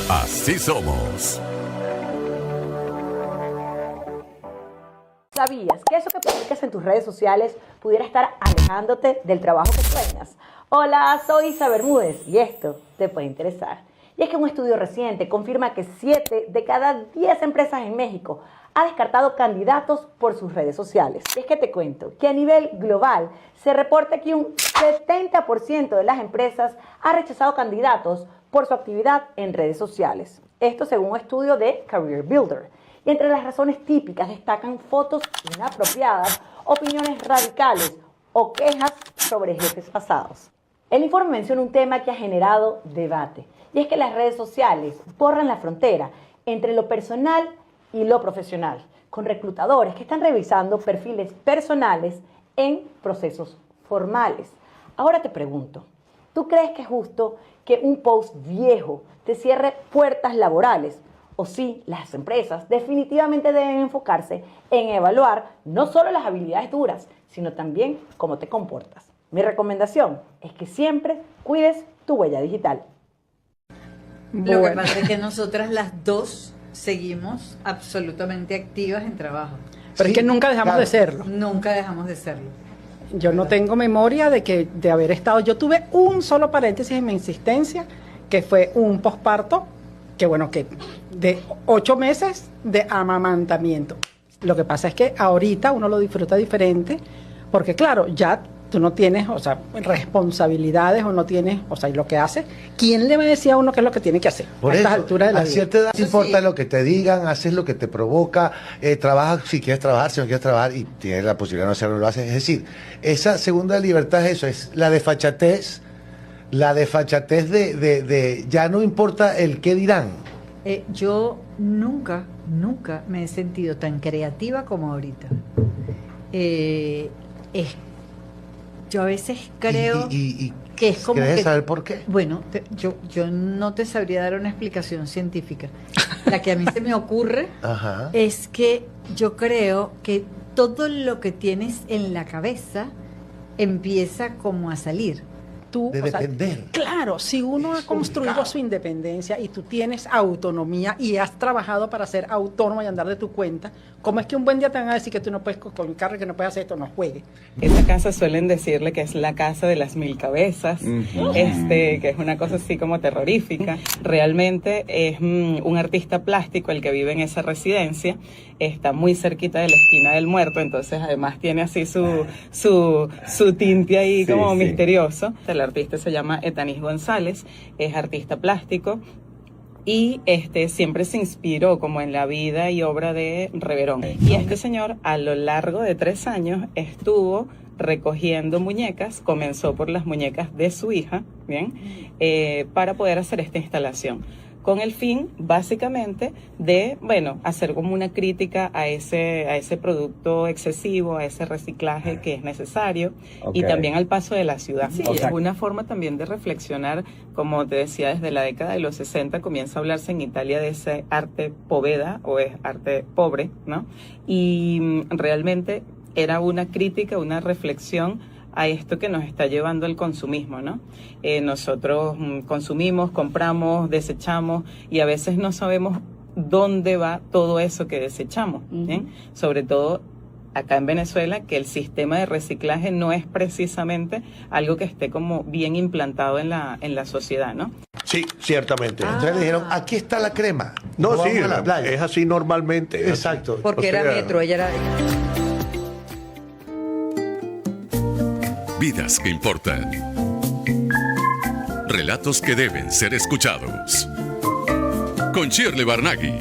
Así somos. ¿Sabías que eso que publicas en tus redes sociales pudiera estar alejándote del trabajo que sueñas? Hola, soy Isa Bermúdez y esto te puede interesar. Y es que un estudio reciente confirma que 7 de cada 10 empresas en México ha descartado candidatos por sus redes sociales. Y es que te cuento que a nivel global se reporta que un 70% de las empresas ha rechazado candidatos por su actividad en redes sociales. Esto según un estudio de Career Builder. Y entre las razones típicas destacan fotos inapropiadas, opiniones radicales o quejas sobre jefes pasados. El informe menciona un tema que ha generado debate, y es que las redes sociales borran la frontera entre lo personal y lo profesional, con reclutadores que están revisando perfiles personales en procesos formales. Ahora te pregunto, ¿tú crees que es justo que un post viejo te cierre puertas laborales? O sí, las empresas definitivamente deben enfocarse en evaluar no solo las habilidades duras, sino también cómo te comportas. Mi recomendación es que siempre cuides tu huella digital. Lo que pasa es que nosotras las dos seguimos absolutamente activas en trabajo. Pero sí, es que nunca dejamos de serlo. Nunca dejamos de serlo. Yo no tengo memoria de haber estado. Yo tuve un solo paréntesis en mi existencia, que fue un posparto, que de 8 meses de amamantamiento. Lo que pasa es que ahorita uno lo disfruta diferente, porque claro, ya tú no tienes, responsabilidades o no tienes, y lo que hace, ¿quién le va a decir a uno qué es lo que tiene que hacer? Por a estas eso, alturas de la a vida? cierta edad no importa lo que te digan, haces lo que te provoca, trabajas si quieres trabajar, si no quieres trabajar y tienes la posibilidad de no hacerlo, lo haces. Es decir, esa segunda libertad es eso, es la desfachatez de ya no importa el qué dirán. Yo nunca me he sentido tan creativa como ahorita. Yo a veces creo que es como ¿Quieres que, saber por qué? Bueno, yo no te sabría dar una explicación científica. La que a mí se me ocurre Ajá. es que yo creo que todo lo que tienes en la cabeza empieza como a salir. De depender. Claro, si uno ha construido su independencia y tú tienes autonomía y has trabajado para ser autónomo y andar de tu cuenta, ¿cómo es que un buen día te van a decir que tú no puedes con el carro, que no puedes hacer esto, no juegues? Esa casa suelen decirle que es la casa de las 1000 cabezas, que es una cosa así como terrorífica. Realmente es un artista plástico el que vive en esa residencia, está muy cerquita de la esquina del muerto, entonces además tiene así su tinte ahí como misterioso. El artista se llama Etanis González, es artista plástico y siempre se inspiró como en la vida y obra de Reverón. Y este señor a lo largo de 3 años estuvo recogiendo muñecas, comenzó por las muñecas de su hija, ¿bien? Para poder hacer esta instalación, con el fin básicamente de, hacer como una crítica a ese producto excesivo, a ese reciclaje que es necesario, y también al paso de la ciudad. Sí, es una forma también de reflexionar, como te decía, desde la década de los 60 comienza a hablarse en Italia de ese arte poveda, o es arte pobre, ¿no? Y realmente era una crítica, una reflexión a esto que nos está llevando el consumismo, ¿no? Nosotros consumimos, compramos, desechamos y a veces no sabemos dónde va todo eso que desechamos, ¿bien? Sobre todo acá en Venezuela, que el sistema de reciclaje no es precisamente algo que esté como bien implantado en la sociedad, ¿no? Sí, ciertamente. Entonces le dijeron, aquí está la crema. No, sí, vamos a la playa. es así normalmente. es Exacto. así. Porque era metro, ella era... Vidas que importan. Relatos que deben ser escuchados. Con Shirley Barnaghi.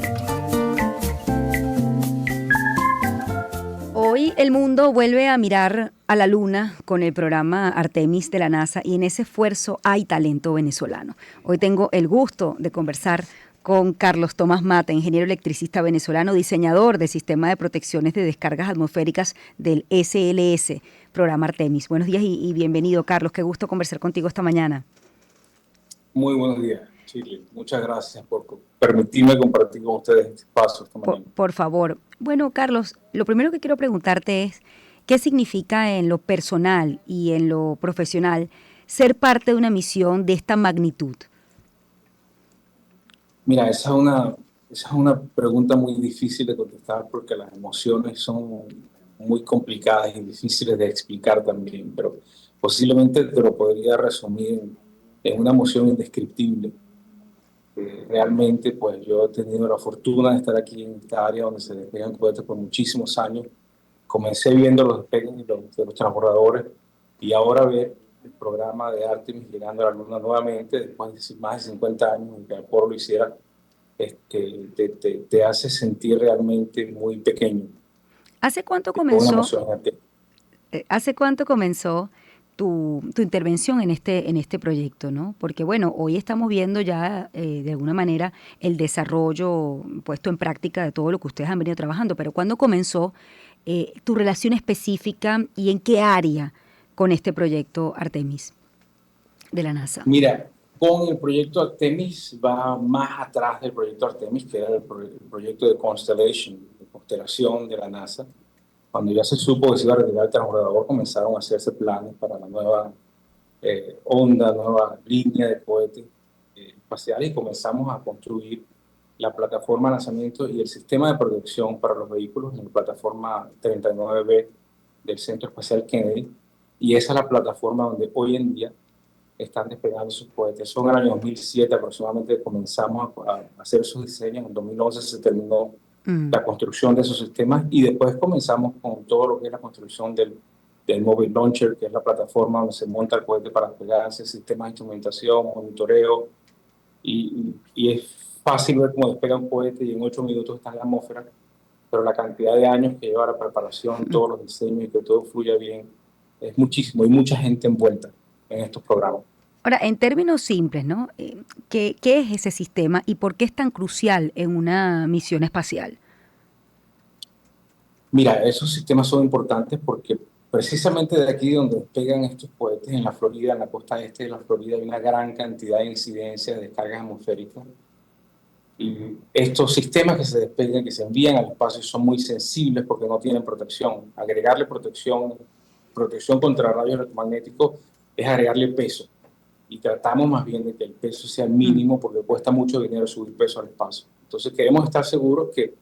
Hoy el mundo vuelve a mirar a la luna con el programa Artemis de la NASA y en ese esfuerzo hay talento venezolano. Hoy tengo el gusto de conversar con Carlos Tomás Mata, ingeniero electricista venezolano, diseñador del sistema de protecciones de descargas atmosféricas del SLS, programa Artemis. Buenos días y bienvenido, Carlos. Qué gusto conversar contigo esta mañana. Muy buenos días, Shirley. Muchas gracias por permitirme compartir con ustedes este espacio esta mañana. Por favor. Bueno, Carlos, lo primero que quiero preguntarte es, ¿qué significa en lo personal y en lo profesional ser parte de una misión de esta magnitud? Mira, esa es una pregunta muy difícil de contestar porque las emociones son muy complicadas y difíciles de explicar también, pero posiblemente te lo podría resumir en una emoción indescriptible. Realmente, pues yo he tenido la fortuna de estar aquí en esta área donde se despegan cohetes por muchísimos años. Comencé viendo los despegues de los transbordadores y ahora ver el programa de Artemis llegando a la Luna nuevamente después de más de 50 años en que Apolo lo hiciera, te hace sentir realmente muy pequeño. ¿Hace cuánto Una comenzó? emoción gigante. ¿Hace cuánto comenzó tu intervención en este proyecto, ¿no? Porque bueno, hoy estamos viendo ya de alguna manera el desarrollo puesto en práctica de todo lo que ustedes han venido trabajando, pero ¿cuándo comenzó tu relación específica y en qué área con este proyecto Artemis de la NASA? Mira, con el proyecto Artemis va más atrás del proyecto Artemis, que era el proyecto de Constellation, de constelación de la NASA. Cuando ya se supo que se iba a retirar el transbordador, comenzaron a hacerse planes para la nueva onda, nueva línea de cohetes espaciales, y comenzamos a construir la plataforma de lanzamiento y el sistema de protección para los vehículos en la plataforma 39B del Centro Espacial Kennedy, y esa es la plataforma donde hoy en día están despegando sus cohetes. Son en el año 2007 aproximadamente comenzamos a hacer sus diseños, en 2011 se terminó la construcción de esos sistemas, y después comenzamos con todo lo que es la construcción del Mobile Launcher, que es la plataforma donde se monta el cohete para despegarse, sistemas de instrumentación, monitoreo, y es fácil ver cómo despega un cohete y en 8 minutos está en la atmósfera, pero la cantidad de años que lleva la preparación, todos los diseños y que todo fluya bien, es muchísimo, y mucha gente envuelta en estos programas. Ahora, en términos simples, ¿no? ¿Qué es ese sistema y por qué es tan crucial en una misión espacial? Mira, esos sistemas son importantes porque precisamente de aquí donde despegan estos cohetes, en la Florida, en la costa este de la Florida, hay una gran cantidad de incidencias de descargas atmosféricas. Y estos sistemas que se despegan, que se envían al espacio, son muy sensibles porque no tienen protección. Agregarle protección contra rayos electromagnéticos es agregarle peso. Y tratamos más bien de que el peso sea el mínimo porque cuesta mucho dinero subir peso al espacio. Entonces queremos estar seguros que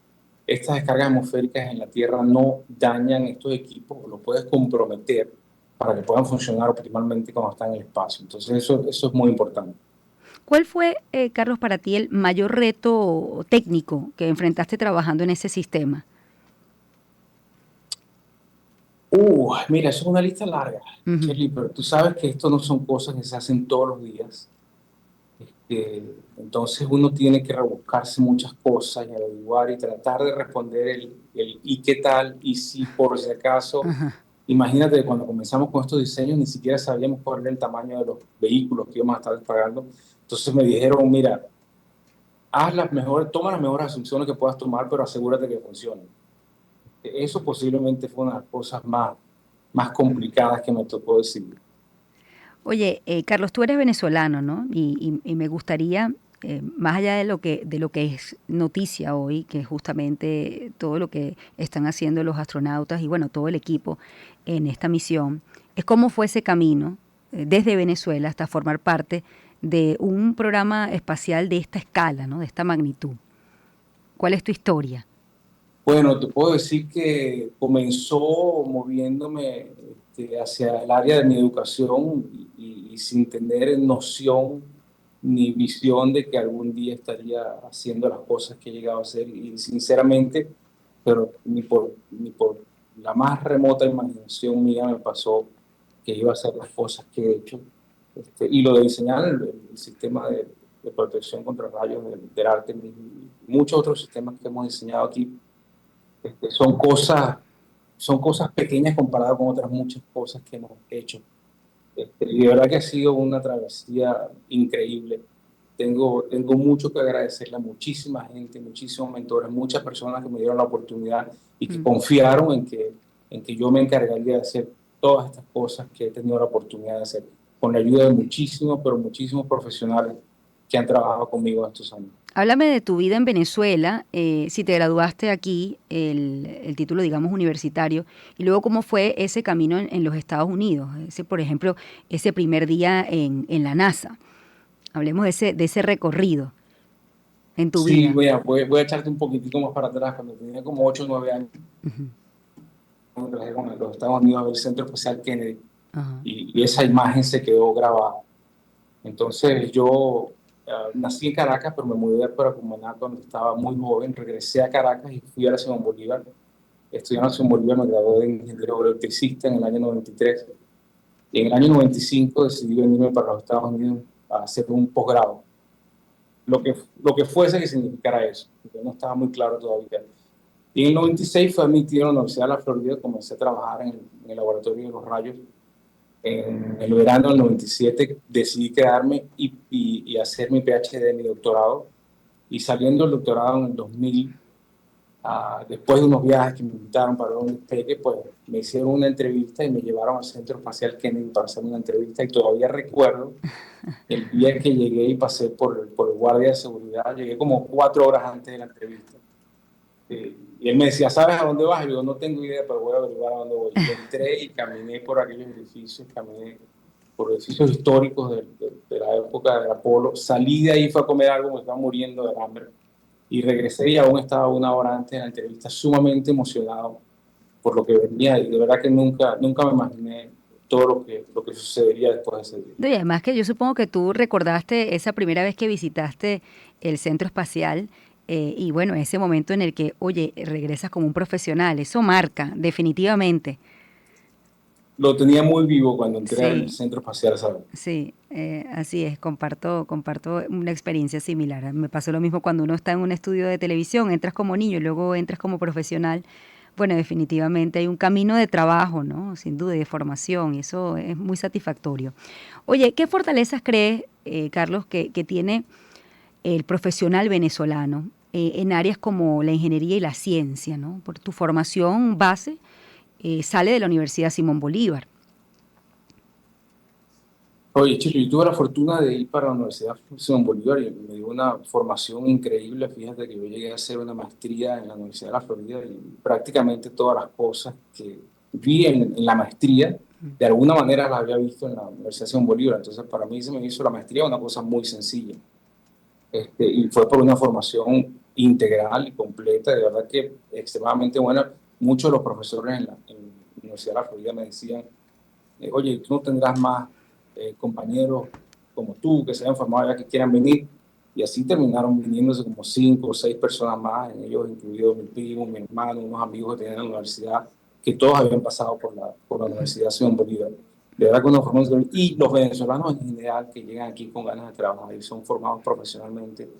estas descargas atmosféricas en la Tierra no dañan estos equipos o los puedes comprometer para que puedan funcionar optimalmente cuando están en el espacio. Entonces eso es muy importante. ¿Cuál fue, Carlos, para ti el mayor reto técnico que enfrentaste trabajando en ese sistema? Mira, eso es una lista larga, Shirley, pero tú sabes que esto no son cosas que se hacen todos los días. Entonces uno tiene que rebuscarse muchas cosas y averiguar y tratar de responder el ¿y qué tal? Y si por si acaso. Imagínate, cuando comenzamos con estos diseños ni siquiera sabíamos cuál era el tamaño de los vehículos que íbamos a estar desplegando. Entonces me dijeron, mira, toma las mejores asunciones que puedas tomar, pero asegúrate que funcione. Eso posiblemente fue una de las cosas más complicadas que me tocó decidir. Oye, Carlos, tú eres venezolano, ¿no? Y me gustaría, más allá de lo que es noticia hoy, que es justamente todo lo que están haciendo los astronautas y bueno, todo el equipo en esta misión, es cómo fue ese camino desde Venezuela hasta formar parte de un programa espacial de esta escala, ¿no? De esta magnitud. ¿Cuál es tu historia? Bueno, te puedo decir que comenzó moviéndome hacia el área de mi educación y sin tener noción ni visión de que algún día estaría haciendo las cosas que he llegado a hacer. Y sinceramente, pero ni por la más remota imaginación mía me pasó que iba a hacer las cosas que he hecho. Y lo de diseñar el sistema de protección contra rayos del Artemis y muchos otros sistemas que hemos diseñado aquí, son cosas pequeñas comparadas con otras muchas cosas que hemos hecho. Y de verdad que ha sido una travesía increíble. Tengo mucho que agradecerle a muchísima gente, muchísimos mentores, muchas personas que me dieron la oportunidad y que confiaron en que yo me encargaría de hacer todas estas cosas que he tenido la oportunidad de hacer, con la ayuda de muchísimos profesionales que han trabajado conmigo estos años. Háblame de tu vida en Venezuela, si te graduaste aquí, el título, digamos, universitario, y luego cómo fue ese camino en los Estados Unidos, por ejemplo, ese primer día en la NASA. Hablemos de ese recorrido en tu vida. Sí, voy a echarte un poquitico más para atrás. Cuando tenía como 8 o 9 años, trabajé con los Estados Unidos del Centro Espacial Kennedy, y esa imagen se quedó grabada. Entonces yo nací en Caracas, pero me mudé para Cumaná cuando estaba muy joven. Regresé a Caracas y fui a la Simón Bolívar. Estudié en la Simón Bolívar, me gradué de ingeniero electricista en el año 93. Y en el año 95 decidí venirme para los Estados Unidos a hacer un posgrado. lo que fuese que significara eso, porque no estaba muy claro todavía. Y en el 96 fue admitido en la Universidad de la Florida, comencé a trabajar en el laboratorio de los rayos. En el verano del 97 decidí quedarme y hacer mi PhD, mi doctorado. Y saliendo del doctorado en el 2000, después de unos viajes que me invitaron para un despegue, pues me hicieron una entrevista y me llevaron al Centro Espacial Kennedy para hacer una entrevista. Y todavía recuerdo el día que llegué y pasé por el guardia de seguridad. Llegué como 4 horas antes de la entrevista. Y él me decía, ¿sabes a dónde vas? Y yo, no tengo idea, pero voy a averiguar a dónde voy. Y entré y caminé por aquellos edificios, caminé por edificios históricos de la época del Apolo. Salí de ahí, fue a comer algo, me estaba muriendo de hambre. Y regresé y aún estaba 1 hora antes de la entrevista, sumamente emocionado por lo que venía. Y de verdad que nunca me imaginé todo lo que sucedería después de ese día. Y además que yo supongo que tú recordaste esa primera vez que visitaste el centro espacial y bueno, ese momento en el que, oye, regresas como un profesional, eso marca definitivamente. Lo tenía muy vivo cuando entré al centro espacial, ¿sabes? Sí, así es, comparto una experiencia similar. Me pasó lo mismo cuando uno está en un estudio de televisión, entras como niño y luego entras como profesional. Bueno, definitivamente hay un camino de trabajo, ¿no? Sin duda, y de formación, y eso es muy satisfactorio. Oye, ¿qué fortalezas crees, Carlos, que tiene el profesional venezolano en áreas como la ingeniería y la ciencia, ¿no? Por tu formación base sale de la Universidad Simón Bolívar. Oye, Chilo, yo tuve la fortuna de ir para la Universidad Simón Bolívar y me dio una formación increíble. Fíjate que yo llegué a hacer una maestría en la Universidad de la Florida y prácticamente todas las cosas que vi en la maestría, de alguna manera las había visto en la Universidad Simón Bolívar. Entonces, para mí se me hizo la maestría una cosa muy sencilla. Y fue por una formación integral y completa, de verdad que extremadamente buena. Muchos de los profesores en la Universidad de la Florida me decían, oye, tú no tendrás más compañeros como tú que se hayan formado ya que quieran venir, y así terminaron viniéndose como 5 o 6 personas más, en ellos incluido mi primo, mi hermano, unos amigos que tenían en la universidad, que todos habían pasado por la Universidad Simón Bolívar. De verdad que nos formamos, y los venezolanos en general que llegan aquí con ganas de trabajar y son formados profesionalmente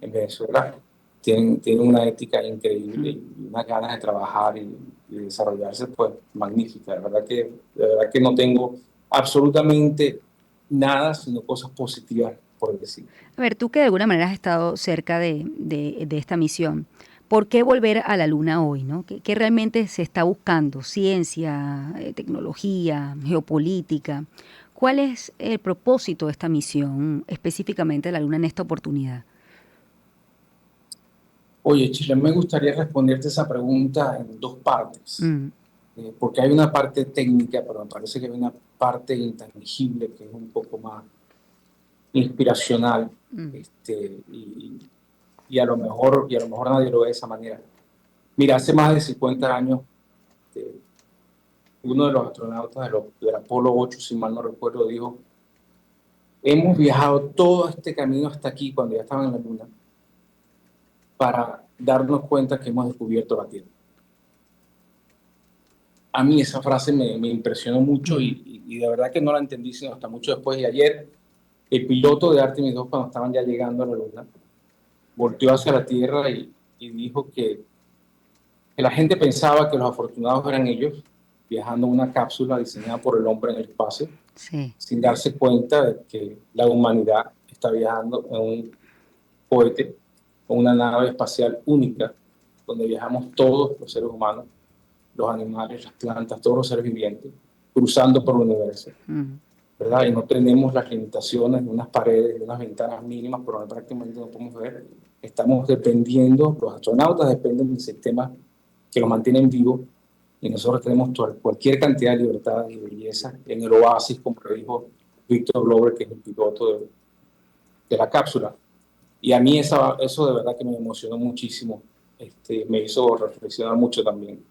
en Venezuela, tienen una ética increíble y unas ganas de trabajar y desarrollarse, pues magnífica. De verdad que no tengo absolutamente nada, sino cosas positivas por decir. A ver, tú que de alguna manera has estado cerca de esta misión, ¿por qué volver a la Luna hoy, ¿no? ¿Qué realmente se está buscando? Ciencia, tecnología, geopolítica. ¿Cuál es el propósito de esta misión, específicamente de la Luna en esta oportunidad? Oye, Chile, me gustaría responderte esa pregunta en 2 partes. Porque hay una parte técnica, pero me parece que hay una parte intangible que es un poco más inspiracional, y a lo mejor nadie lo ve de esa manera. Mira, hace más de 50 años, uno de los astronautas del Apolo 8, si mal no recuerdo, dijo, hemos viajado todo este camino hasta aquí, cuando ya estaban en la Luna, para darnos cuenta que hemos descubierto la Tierra. A mí esa frase me impresionó mucho y de verdad que no la entendí sino hasta mucho después. Y ayer el piloto de Artemis 2, cuando estaban ya llegando a la Luna, volteó hacia la Tierra y dijo que la gente pensaba que los afortunados eran ellos, viajando en una cápsula diseñada por el hombre en el espacio, sin darse cuenta de que la humanidad está viajando en un cohete, con una nave espacial única, donde viajamos todos los seres humanos, los animales, las plantas, todos los seres vivientes, cruzando por el universo, ¿verdad? Y no tenemos las limitaciones de unas paredes, de unas ventanas mínimas por donde prácticamente no podemos ver. Estamos dependiendo, los astronautas dependen del sistema que los mantienen vivos, y nosotros tenemos cualquier cantidad de libertad y belleza en el oasis, como lo dijo Víctor Glover, que es el piloto de la cápsula. Y a mí eso de verdad que me emocionó muchísimo, me hizo reflexionar mucho también.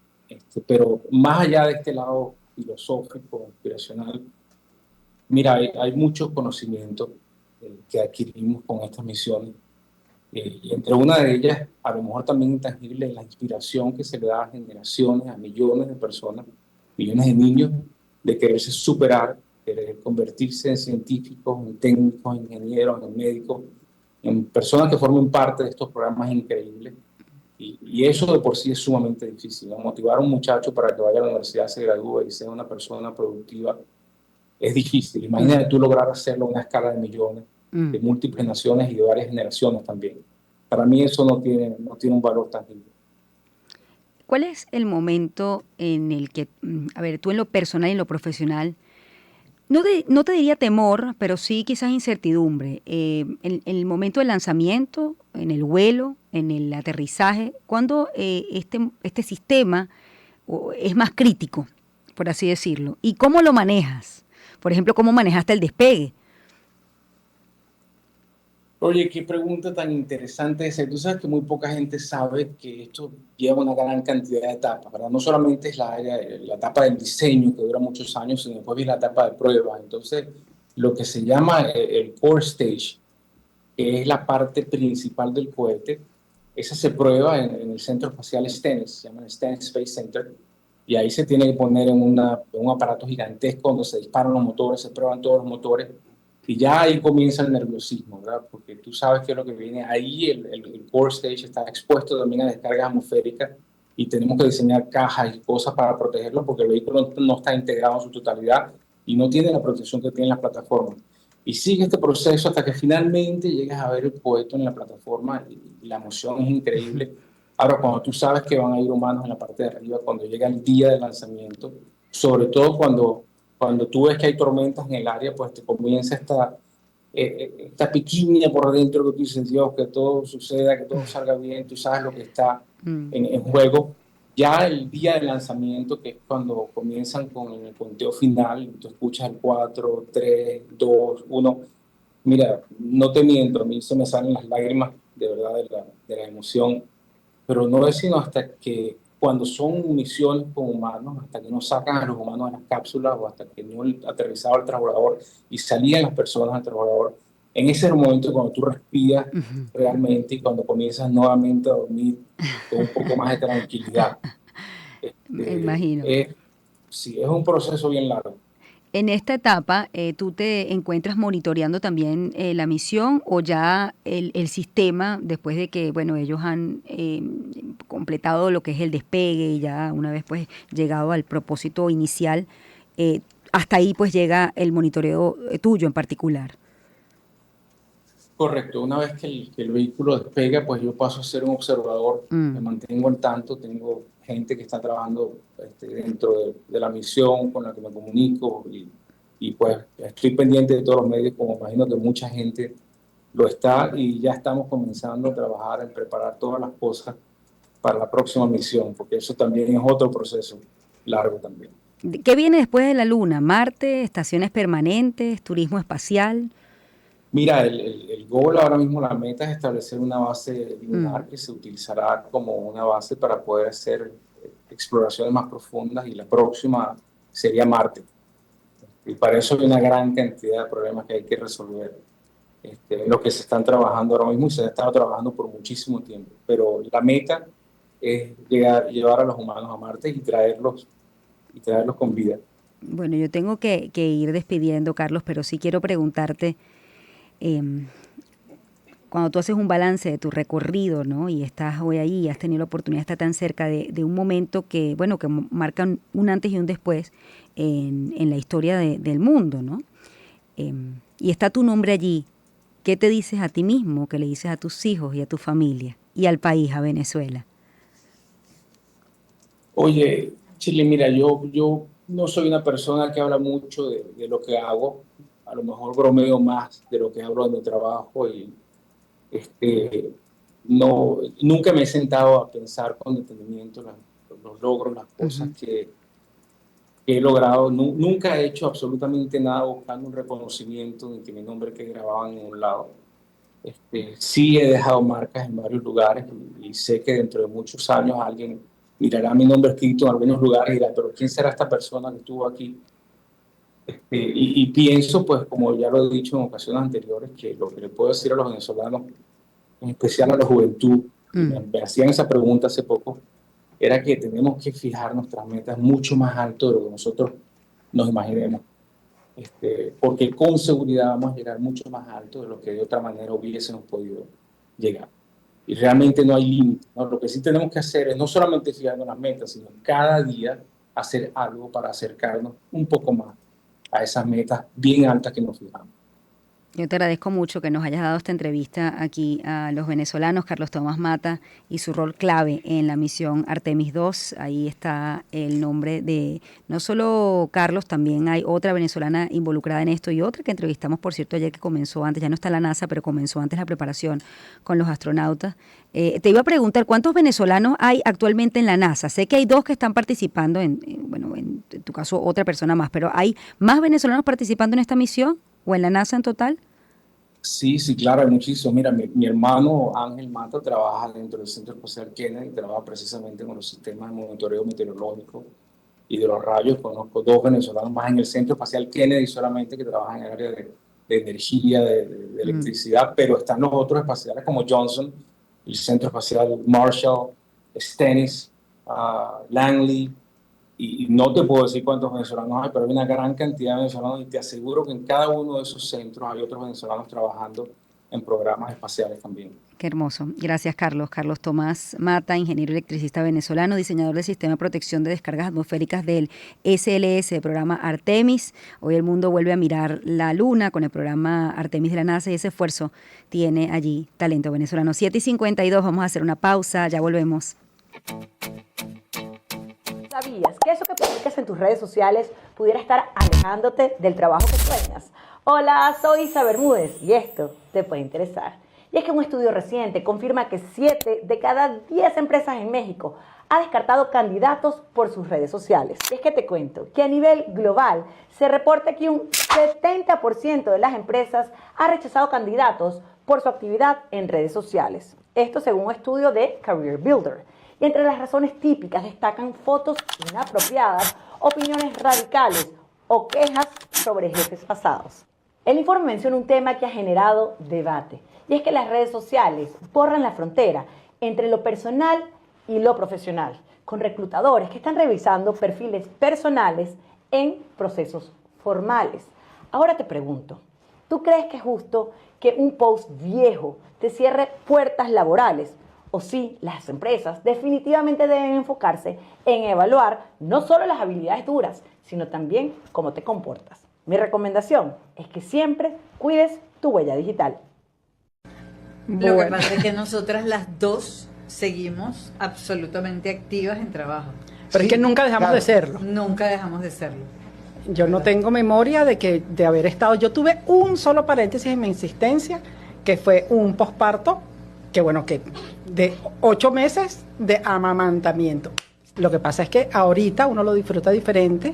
Pero más allá de este lado filosófico, inspiracional, mira, hay mucho conocimiento que adquirimos con estas misiones. Y entre una de ellas, a lo mejor también intangible, la inspiración que se le da a generaciones, a millones de personas, millones de niños, de quererse superar, querer convertirse en científicos, en técnicos, en ingenieros, en médicos, en personas que formen parte de estos programas increíbles. Y eso de por sí es sumamente difícil, ¿no? Motivar a un muchacho para que vaya a la universidad, se gradúe y sea una persona productiva es difícil. Imagínate tú lograr hacerlo a una escala de millones, de múltiples naciones y de varias generaciones también. Para mí eso no tiene un valor tangible. ¿Cuál es el momento en el que, a ver, tú en lo personal y en lo profesional, no te diría temor, pero sí quizás incertidumbre, en el momento del lanzamiento, en el vuelo, en el aterrizaje, cuando este sistema es más crítico, por así decirlo? ¿Y cómo lo manejas? Por ejemplo, ¿cómo manejaste el despegue? Oye, qué pregunta tan interesante esa. Tú sabes que muy poca gente sabe que esto lleva una gran cantidad de etapas, ¿verdad? No solamente es la etapa del diseño, que dura muchos años, sino después viene la etapa de prueba. Entonces, lo que se llama el core stage, que es la parte principal del cohete, esa se prueba en el Centro Espacial Stennis, se llama el Stennis Space Center, y ahí se tiene que poner en un aparato gigantesco donde se disparan los motores, se prueban todos los motores, y ya ahí comienza el nerviosismo, ¿verdad? Porque tú sabes que es lo que viene ahí, el core stage está expuesto también a descargas atmosféricas y tenemos que diseñar cajas y cosas para protegerlo porque el vehículo no está integrado en su totalidad y no tiene la protección que tienen las plataformas. Y sigue este proceso hasta que finalmente llegas a ver el cohete en la plataforma y la emoción es increíble. Ahora, cuando tú sabes que van a ir humanos en la parte de arriba, cuando llega el día del lanzamiento, sobre todo cuando tú ves que hay tormentas en el área, pues te comienza esta piquiña por dentro que tú dices, Dios, que todo suceda, que todo salga bien, tú sabes lo que está en juego. Ya el día del lanzamiento, que es cuando comienzan con el conteo final, tú escuchas el 4, 3, 2, 1. Mira, no te miento, a mí se me salen las lágrimas de verdad de la emoción, pero no es sino hasta que cuando son misiones con humanos, hasta que no sacan a los humanos de las cápsulas o hasta que no aterrizaba el transbordador y salían las personas del transbordador, en ese momento cuando tú respiras realmente y cuando comienzas nuevamente a dormir con un poco más de tranquilidad. Me imagino. Sí, es un proceso bien largo. En esta etapa, ¿tú te encuentras monitoreando también la misión o ya el sistema, después de que, bueno, ellos han completado lo que es el despegue y ya una vez pues llegado al propósito inicial, hasta ahí pues llega el monitoreo tuyo en particular? Correcto, una vez que el vehículo despega, pues yo paso a ser un observador, me mantengo al tanto, tengo gente que está trabajando dentro de la misión con la que me comunico y pues estoy pendiente de todos los medios, como imagino que mucha gente lo está, y ya estamos comenzando a trabajar en preparar todas las cosas para la próxima misión, porque eso también es otro proceso largo también. ¿Qué viene después de la Luna? ¿Marte, estaciones permanentes, turismo espacial? Mira, el goal ahora mismo, la meta es establecer una base lunar que se utilizará como una base para poder hacer exploraciones más profundas, y la próxima sería Marte. Y para eso hay una gran cantidad de problemas que hay que resolver. Lo que se están trabajando ahora mismo y se ha estado trabajando por muchísimo tiempo. Pero la meta es llevar a los humanos a Marte y traerlos con vida. Bueno, yo tengo que ir despidiendo, Carlos, pero sí quiero preguntarte, cuando tú haces un balance de tu recorrido, ¿no? Y estás hoy ahí y has tenido la oportunidad de estar tan cerca de un momento que, bueno, que marca un antes y un después en la historia del mundo, ¿no? Y está tu nombre allí. ¿Qué te dices a ti mismo? ¿Qué le dices a tus hijos y a tu familia y al país, a Venezuela? Oye, Chile, mira, yo no soy una persona que habla mucho de lo que hago. A lo mejor bromeo más de lo que hablo de mi trabajo y nunca me he sentado a pensar con detenimiento los logros, las cosas que he logrado. Nunca he hecho absolutamente nada buscando un reconocimiento ni que mi nombre quede grabado en un lado. Sí he dejado marcas en varios lugares y sé que dentro de muchos años alguien mirará mi nombre escrito en algunos lugares y dirá, pero ¿quién será esta persona que estuvo aquí? Y pienso, pues, como ya lo he dicho en ocasiones anteriores, que lo que le puedo decir a los venezolanos, en especial a la juventud, me hacían esa pregunta hace poco, era que tenemos que fijar nuestras metas mucho más alto de lo que nosotros nos imaginemos. porque con seguridad vamos a llegar mucho más alto de lo que de otra manera hubiésemos podido llegar. Y realmente no hay límite, ¿no? Lo que sí tenemos que hacer es no solamente fijarnos las metas, sino cada día hacer algo para acercarnos un poco más a esas metas bien altas que nos fijamos. Yo te agradezco mucho que nos hayas dado esta entrevista aquí a los venezolanos, Carlos Tomás Mata y su rol clave en la misión Artemis II. Ahí está el nombre de no solo Carlos, también hay otra venezolana involucrada en esto y otra que entrevistamos, por cierto, ayer que comenzó antes, ya no está en la NASA, pero comenzó antes la preparación con los astronautas. Te iba a preguntar, ¿cuántos venezolanos hay actualmente en la NASA? Sé que hay 2 que están participando, en tu caso otra persona más, pero ¿hay más venezolanos participando en esta misión o en la NASA en total? Sí, claro, hay muchísimo. Mira, mi hermano Ángel Mata trabaja dentro del Centro Espacial Kennedy, trabaja precisamente con los sistemas de monitoreo meteorológico y de los rayos. Conozco 2 venezolanos más en el Centro Espacial Kennedy solamente que trabajan en el área de energía, de electricidad, pero están los otros espaciales como Johnson, el Centro Espacial Marshall, Stennis, Langley, y no te puedo decir cuántos venezolanos hay, pero hay una gran cantidad de venezolanos y te aseguro que en cada uno de esos centros hay otros venezolanos trabajando en programas espaciales también. Qué hermoso. Gracias, Carlos. Carlos Tomás Mata, ingeniero electricista venezolano, diseñador del sistema de protección de descargas atmosféricas del SLS, del programa Artemis. Hoy el mundo vuelve a mirar la luna con el programa Artemis de la NASA y ese esfuerzo tiene allí talento venezolano. 7:52, vamos a hacer una pausa, ya volvemos. ¿Sabías que eso que publicas en tus redes sociales pudiera estar alejándote del trabajo que sueñas? Hola, soy Isa Bermúdez y esto te puede interesar. Y es que un estudio reciente confirma que 7 de cada 10 empresas en México ha descartado candidatos por sus redes sociales. Y es que te cuento que a nivel global se reporta que un 70% de las empresas ha rechazado candidatos por su actividad en redes sociales. Esto según un estudio de Career Builder. Y entre las razones típicas destacan fotos inapropiadas, opiniones radicales o quejas sobre jefes pasados. El informe menciona un tema que ha generado debate, y es que las redes sociales borran la frontera entre lo personal y lo profesional, con reclutadores que están revisando perfiles personales en procesos formales. Ahora te pregunto, ¿tú crees que es justo que un post viejo te cierre puertas laborales? O sí, las empresas definitivamente deben enfocarse en evaluar no solo las habilidades duras, sino también cómo te comportas. Mi recomendación es que siempre cuides tu huella digital. Lo que pasa es que nosotras las 2 seguimos absolutamente activas en trabajo. Pero es que nunca dejamos de serlo. Nunca dejamos de serlo. Yo no tengo memoria de haber estado. Yo tuve un solo paréntesis en mi existencia, que fue un posparto, que de 8 meses de amamantamiento. Lo que pasa es que ahorita uno lo disfruta diferente,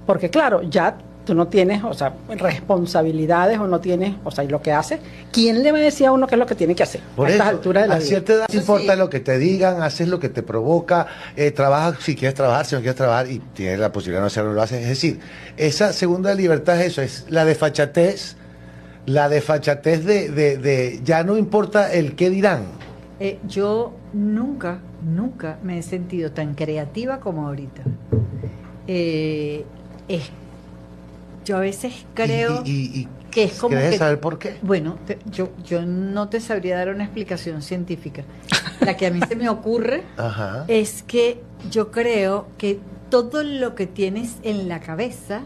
porque claro, ya tú no tienes, responsabilidades o no tienes, y lo que haces, ¿quién le va a decir a uno qué es lo que tiene que hacer? Por a estas eso, alturas de la a vida? cierta edad no importa lo que te digan, haces lo que te provoca, trabajas si quieres trabajar, si no quieres trabajar y tienes la posibilidad de no hacerlo, lo haces. Es decir, esa segunda libertad es eso, es la desfachatez de ya no importa el qué dirán. Yo nunca me he sentido tan creativa como ahorita. Yo a veces creo que es como ¿quieres que... saber por qué? Bueno, yo no te sabría dar una explicación científica. La que a mí se me ocurre es que yo creo que todo lo que tienes en la cabeza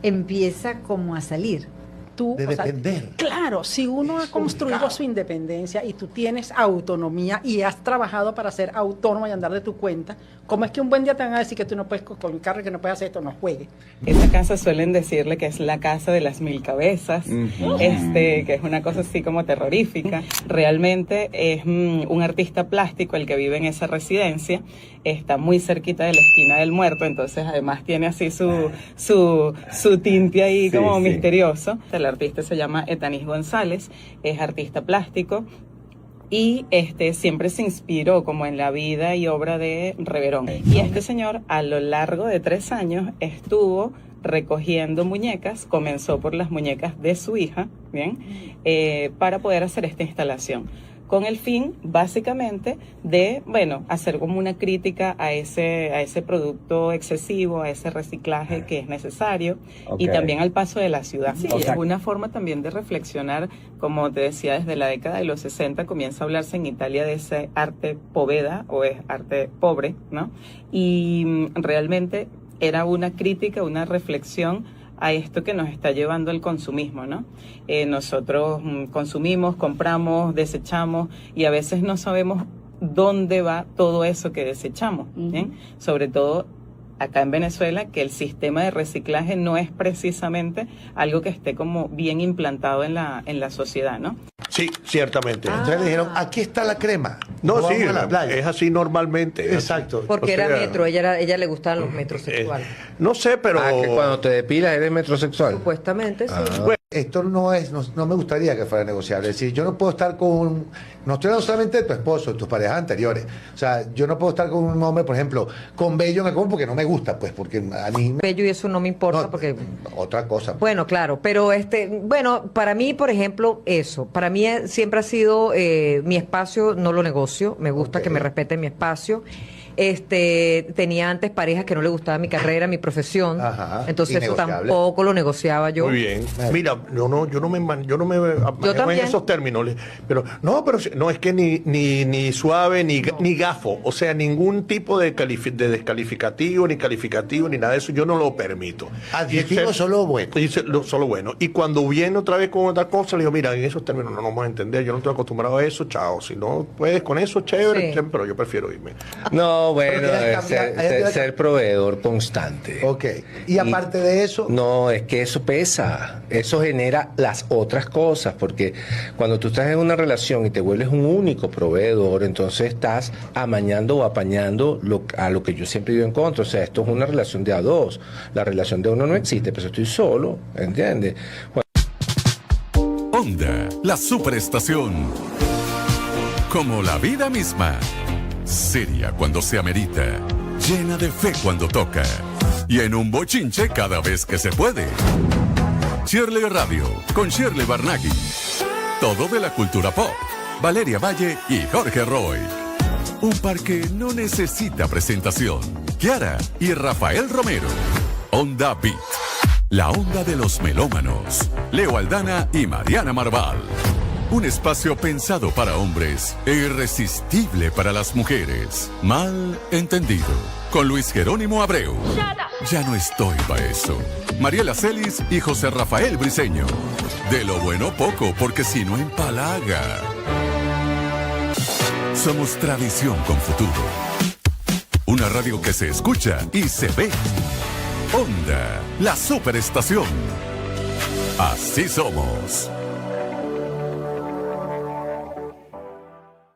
empieza como a salir. De depender. Claro, si uno ha construido su independencia y tú tienes autonomía y has trabajado para ser autónomo y andar de tu cuenta, ¿cómo es que un buen día te van a decir que tú no puedes con el carro, que no puedes hacer esto, no juegues? Esa casa suelen decirle que es la casa de las 1000 cabezas, que es una cosa así como terrorífica. Realmente es un artista plástico el que vive en esa residencia, está muy cerquita de la esquina del muerto, entonces además tiene así su tinte ahí como misterioso. El artista se llama Etanis González, es artista plástico y siempre se inspiró como en la vida y obra de Reverón. Y este señor a lo largo de 3 años estuvo recogiendo muñecas, comenzó por las muñecas de su hija, ¿bien? Para poder hacer esta instalación. con el fin, básicamente, de, bueno, hacer como una crítica a ese producto excesivo, a ese reciclaje que es necesario, y también al paso de la ciudad. Sí, es una forma también de reflexionar, como te decía, desde la década de los 60 comienza a hablarse en Italia de ese arte poveda, o es arte pobre, ¿no? Y realmente era una crítica, una reflexión a esto que nos está llevando el consumismo, ¿no? Nosotros consumimos, compramos, desechamos y a veces no sabemos dónde va todo eso que desechamos, ¿bien? Sobre todo acá en Venezuela, que el sistema de reciclaje no es precisamente algo que esté como bien implantado en la sociedad, ¿no? Sí, ciertamente. Entonces le dijeron, aquí está la crema. No, Vamos sí, a la playa. es así normalmente. Exacto. Porque era metro, ella le gustaban los metrosexuales. No sé, pero... que cuando te depilas eres metrosexual. Supuestamente, sí. Bueno, esto no me gustaría que fuera negociable. Es decir, yo no puedo estar con... No estoy hablando solamente de tu esposo, de tus parejas anteriores. O sea, yo no puedo estar con un hombre, por ejemplo, con vello en el cuerpo porque no me gusta, pues, porque a mí... Bello y eso no me importa porque... Otra cosa. Bueno, claro, pero bueno, para mí, por ejemplo, eso. Para mí siempre ha sido mi espacio, no lo negocio. Me gusta que me respeten mi espacio. Tenía antes parejas que no le gustaba mi carrera, mi profesión. Entonces eso tampoco lo negociaba yo. Muy bien. Mira, yo no me manejo en esos términos. Pero no es que ni suave ni gafo, o sea, ningún tipo de descalificativo, ni calificativo, ni nada de eso, yo no lo permito. Adjetivo solo bueno. Solo bueno. Y cuando viene otra vez con otra cosa, le digo, mira, en esos términos no nos vamos a entender, yo no estoy acostumbrado a eso, chao. Si no puedes con eso, chévere, pero yo prefiero irme. No, bueno, ser proveedor constante. Ok. Y aparte de eso... No, es que eso pesa. Eso genera las otras cosas, porque cuando tú estás en una relación y te vuelves un único proveedor, entonces estás amañando o apañando a lo que yo siempre digo en contra. O sea, esto es una relación de a dos. La relación de uno no existe, pero estoy solo, ¿entiendes? Onda, la superestación. Como la vida misma. Seria cuando se amerita, llena de fe cuando toca y en un bochinche cada vez que se puede. Shirley Radio con Shirley Barnaghi. Todo de la cultura pop. Valeria Valle y Jorge Roy. Un par que no necesita presentación. Kiara y Rafael Romero. Onda Beat. La onda de los melómanos. Leo Aldana y Mariana Marval. Un espacio pensado para hombres e irresistible para las mujeres. Mal entendido. Con Luis Jerónimo Abreu. Ya no estoy para eso. Mariela Celis y José Rafael Briceño. De lo bueno poco, porque si no empalaga. Somos tradición con futuro. Una radio que se escucha y se ve. Onda, la superestación. Así somos.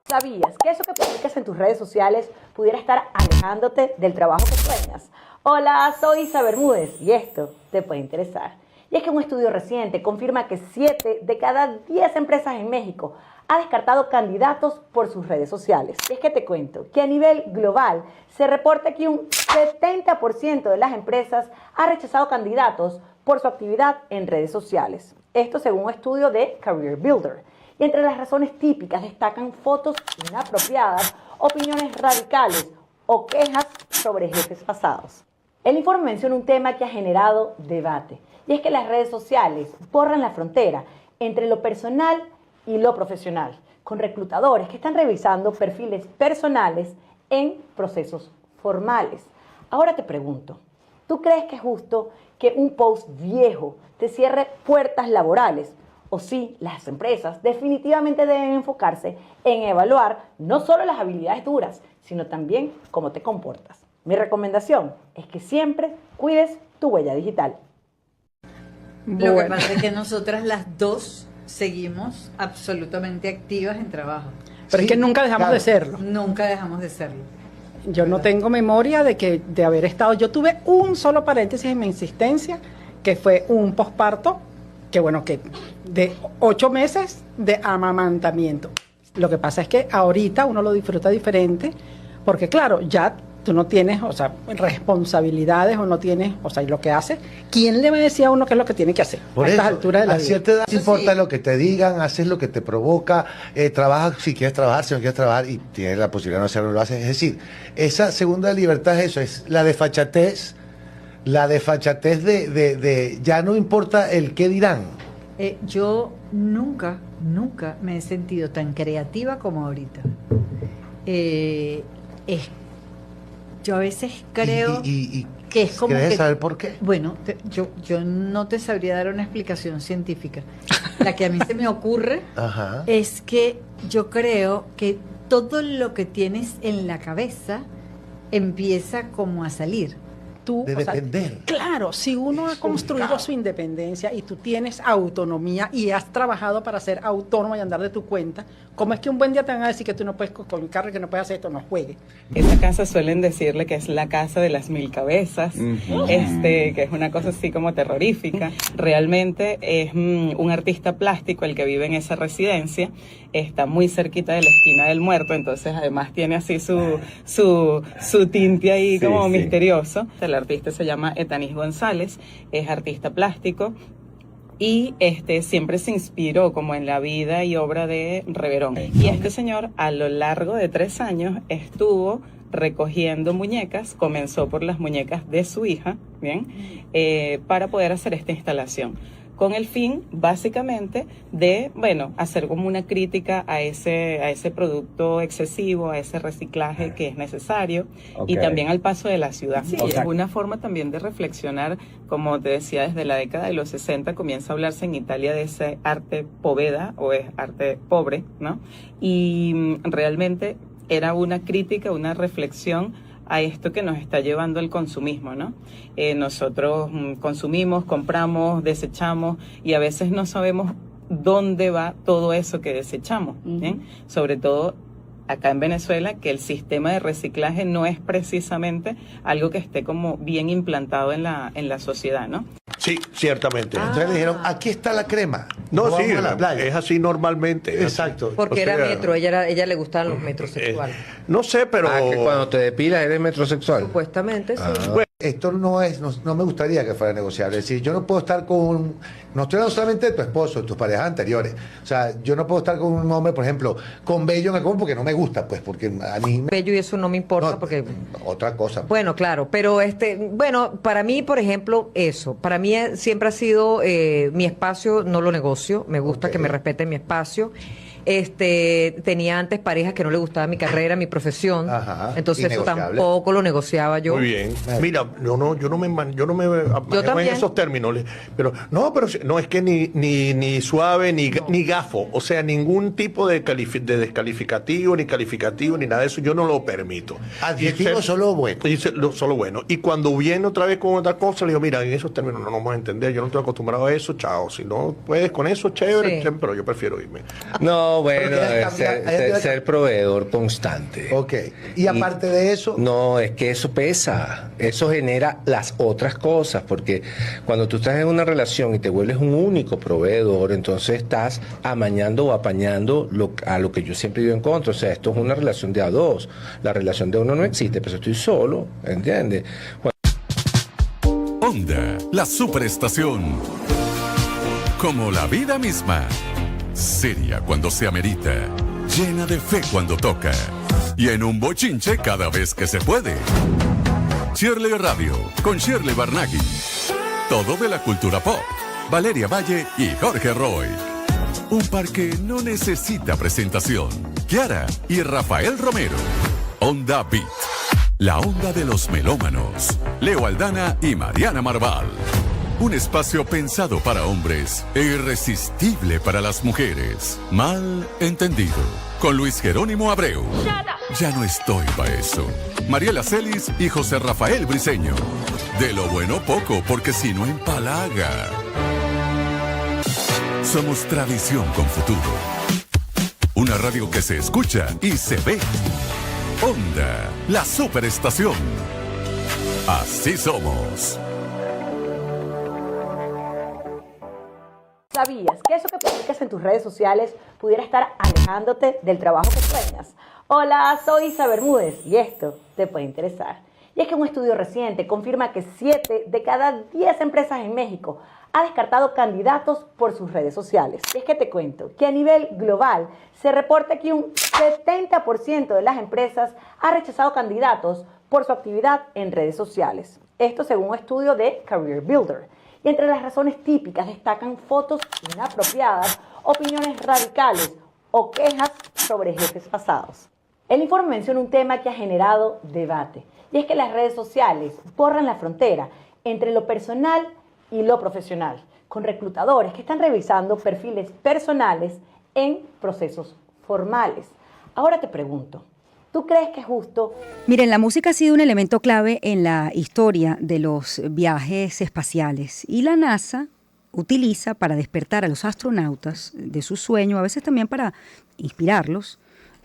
¿Sabías que eso que publicas en tus redes sociales pudiera estar alejándote del trabajo que sueñas? Hola, soy Isa Bermúdez y esto te puede interesar. Y es que un estudio reciente confirma que 7 de cada 10 empresas en México ha descartado candidatos por sus redes sociales. Y es que te cuento que a nivel global se reporta que un 70% de las empresas ha rechazado candidatos por su actividad en redes sociales. Esto según un estudio de Career Builder. Y entre las razones típicas destacan fotos inapropiadas, opiniones radicales o quejas sobre jefes pasados. El informe menciona un tema que ha generado debate, y es que las redes sociales borran la frontera entre lo personal y lo profesional, con reclutadores que están revisando perfiles personales en procesos formales. Ahora te pregunto, ¿tú crees que es justo que un post viejo te cierre puertas laborales? O sí, las empresas definitivamente deben enfocarse en evaluar no solo las habilidades duras, sino también cómo te comportas. Mi recomendación es que siempre cuides tu huella digital. Lo que pasa es que nosotras las dos seguimos absolutamente activas en trabajo. Pero es que nunca dejamos de serlo. Nunca dejamos de serlo. Yo no tengo memoria de haber estado... Yo tuve un solo paréntesis en mi existencia, que fue un posparto, que bueno, que de 8 meses de amamantamiento. Lo que pasa es que ahorita uno lo disfruta diferente, porque claro, ya tú no tienes, o sea, responsabilidades o no tienes, o sea, y lo que haces, ¿quién le va a decir a uno qué es lo que tiene que hacer Por a estas eso, alturas de la a vida? cierta edad no importa lo que te digan, haces lo que te provoca, trabajas si quieres trabajar, si no quieres trabajar y tienes la posibilidad de no hacerlo, lo haces. Es decir, esa segunda libertad es eso, es la desfachatez de ya no importa el qué dirán. Yo nunca me he sentido tan creativa como ahorita. Yo a veces creo que es como ¿Quieres que, saber por qué? Bueno, yo no te sabría dar una explicación científica. La que a mí se me ocurre Ajá. es que yo creo que todo lo que tienes en la cabeza empieza como a salir. Tú, de depender. Claro, si uno ha construido su independencia y tú tienes autonomía y has trabajado para ser autónomo y andar de tu cuenta, ¿cómo es que un buen día te van a decir que tú no puedes con el carro, que no puedes hacer esto, no juegues? Esa casa suelen decirle que es la casa de las 1000 cabezas, que es una cosa así como terrorífica. Realmente es un artista plástico el que vive en esa residencia, está muy cerquita de la esquina del muerto, entonces además tiene así su tinte ahí como misterioso. El artista se llama Etanis González, es artista plástico. Y siempre se inspiró como en la vida y obra de Reverón. Y este señor a lo largo de 3 años estuvo recogiendo muñecas, comenzó por las muñecas de su hija, ¿bien? Para poder hacer esta instalación, con el fin básicamente de, hacer como una crítica a ese producto excesivo, a ese reciclaje que es necesario, y también al paso de la ciudad. Sí, es una forma también de reflexionar, como te decía, desde la década de los 60 comienza a hablarse en Italia de ese arte poveda, o es arte pobre, ¿no? Y realmente era una crítica, una reflexión a esto que nos está llevando al consumismo, ¿no? Nosotros consumimos, compramos, desechamos y a veces no sabemos dónde va todo eso que desechamos, ¿bien? Sobre todo acá en Venezuela, que el sistema de reciclaje no es precisamente algo que esté como bien implantado en la sociedad, ¿no? Sí, ciertamente. Entonces le dijeron, aquí está la crema. No, sí, a la playa. es así normalmente. Exacto. Porque era metro, ella le gustaban los metrosexuales. No sé, pero... que cuando te depilas eres metrosexual. Supuestamente, sí. Bueno, esto no me gustaría que fuera negociable. Es decir, yo no puedo estar no estoy hablando solamente de tu esposo, de tus parejas anteriores. O sea, yo no puedo estar con un hombre, por ejemplo, con vello en el cuerpo porque no me gusta, pues, porque a mí... Bello y eso no me importa porque... Otra cosa. Bueno, claro, pero para mí, por ejemplo, eso. Para mí siempre ha sido mi espacio, no lo negocio. Me gusta que me respeten mi espacio. Tenía antes parejas que no le gustaba mi carrera, mi profesión. Ajá, entonces eso tampoco lo negociaba yo. Muy bien. Mira, yo no me manejo en esos términos, pero no es que ni suave ni gafo, o sea, ningún tipo de descalificativo ni calificativo ni nada de eso, yo no lo permito. Adjetivo solo bueno. Solo bueno. Y cuando viene otra vez con otra cosa, le digo, mira, en esos términos no nos vamos a entender, yo no estoy acostumbrado a eso, chao. Si no puedes con eso, chévere, pero yo prefiero irme. No, bueno, ser proveedor constante. Ok. Y aparte de eso... No, es que eso pesa. Eso genera las otras cosas, porque cuando tú estás en una relación y te vuelves un único proveedor, entonces estás amañando o apañando a lo que yo siempre digo en contra. O sea, esto es una relación de a dos. La relación de uno no existe, pero estoy solo, ¿entiendes? Onda, la superestación. Como la vida misma. Seria cuando se amerita, llena de fe cuando toca y en un bochinche cada vez que se puede. Shirley Radio con Shirley Barnaghi. Todo de la cultura pop. Valeria Valle y Jorge Roy. Un par que no necesita presentación. Kiara y Rafael Romero. Onda Beat. La onda de los melómanos. Leo Aldana y Mariana Marval. Un espacio pensado para hombres e irresistible para las mujeres. Mal entendido. Con Luis Jerónimo Abreu. Ya no estoy para eso. Mariela Celis y José Rafael Briceño. De lo bueno poco, porque si no empalaga. Somos tradición con futuro. Una radio que se escucha y se ve. Onda, la superestación. Así somos. ¿Sabías que eso que publicas en tus redes sociales pudiera estar alejándote del trabajo que sueñas? Hola, soy Isa Bermúdez y esto te puede interesar. Y es que un estudio reciente confirma que 7 de cada 10 empresas en México ha descartado candidatos por sus redes sociales. Y es que te cuento que a nivel global se reporta que un 70% de las empresas ha rechazado candidatos por su actividad en redes sociales. Esto según un estudio de Career Builder. Y entre las razones típicas destacan fotos inapropiadas, opiniones radicales o quejas sobre jefes pasados. El informe menciona un tema que ha generado debate, y es que las redes sociales borran la frontera entre lo personal y lo profesional, con reclutadores que están revisando perfiles personales en procesos formales. Ahora te pregunto, ¿tú crees que es justo? Miren, la música ha sido un elemento clave en la historia de los viajes espaciales, y la NASA utiliza para despertar a los astronautas de su sueño, a veces también para inspirarlos,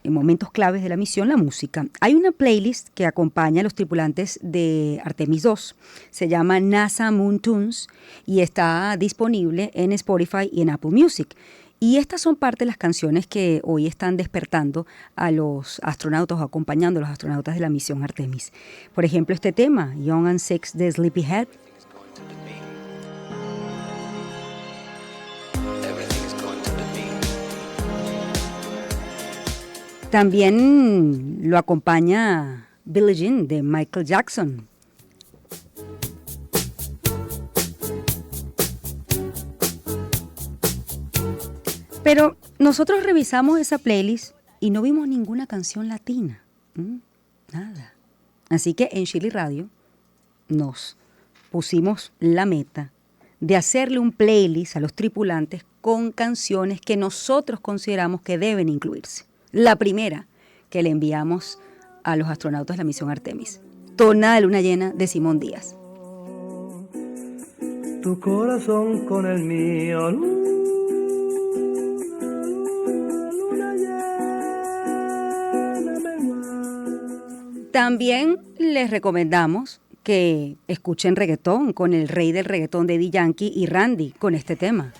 en momentos claves de la misión, la música. Hay una playlist que acompaña a los tripulantes de Artemis 2. Se llama NASA Moon Tunes y está disponible en Spotify y en Apple Music. Y estas son parte de las canciones que hoy están despertando a los astronautas o acompañando a los astronautas de la misión Artemis. Por ejemplo, este tema, Young and Six de Sleepyhead. También lo acompaña Billie Jean de Michael Jackson. Pero nosotros revisamos esa playlist y no vimos ninguna canción latina. Nada. Así que en Chile Radio nos pusimos la meta de hacerle un playlist a los tripulantes con canciones que nosotros consideramos que deben incluirse. La primera que le enviamos a los astronautas de la misión Artemis, Tonada de Luna Llena de Simón Díaz. Tu corazón con el mío, luna llena. También les recomendamos que escuchen reggaetón con el rey del reggaetón Daddy Yankee y Randy con este tema.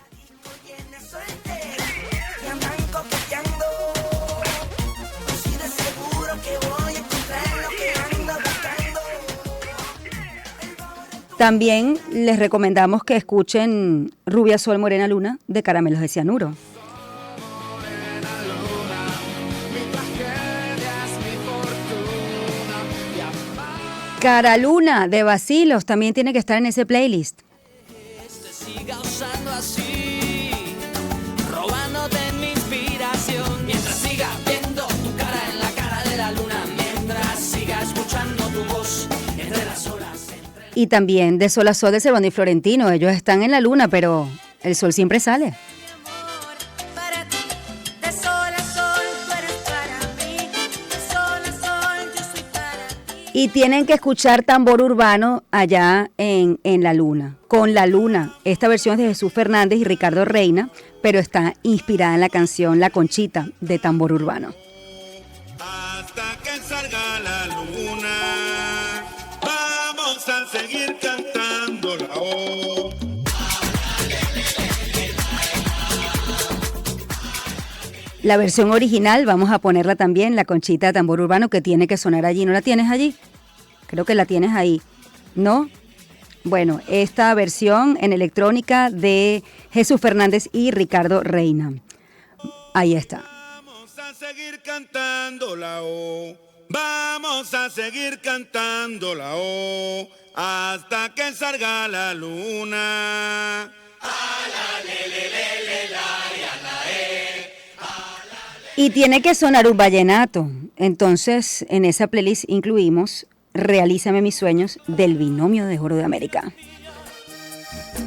También les recomendamos que escuchen Rubia Sol Morena Luna de Caramelos de Cianuro. Cara Luna de Bacilos también tiene que estar en ese playlist. Y también de Sol a Sol de Servando y Florentino. Ellos están en la luna, pero el sol siempre sale. Y tienen que escuchar Tambor Urbano allá en la luna, con la luna. Esta versión es de Jesús Fernández y Ricardo Reina, pero está inspirada en la canción La Conchita de Tambor Urbano. Hasta que salga la luna, vamos a seguir cantando la O. La versión original, vamos a ponerla también, La Conchita de Tambor Urbano, que tiene que sonar allí. ¿No la tienes allí? Creo que la tienes ahí, ¿no? Bueno, esta versión en electrónica de Jesús Fernández y Ricardo Reina. Ahí está. Vamos a seguir cantando la O. Vamos a seguir cantando la O hasta que salga la luna. A la le le le le la y a la e. Y tiene que sonar un vallenato. Entonces, en esa playlist incluimos Realízame mis sueños del Binomio de Oro de América.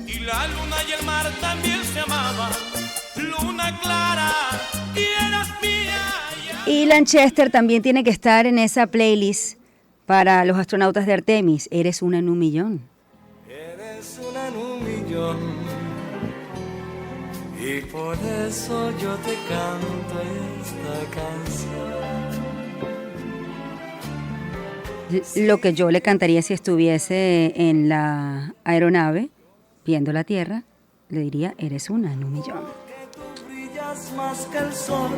Y la luna y el mar también se amaban, luna clara y eras mía. Y Lanchester también tiene que estar en esa playlist para los astronautas de Artemis. Eres una en un millón. Eres una en un millón. Y por eso yo te canto esta canción. Lo que yo le cantaría si estuviese en la aeronave, viendo la Tierra, le diría, eres una en un millón. más que el sol,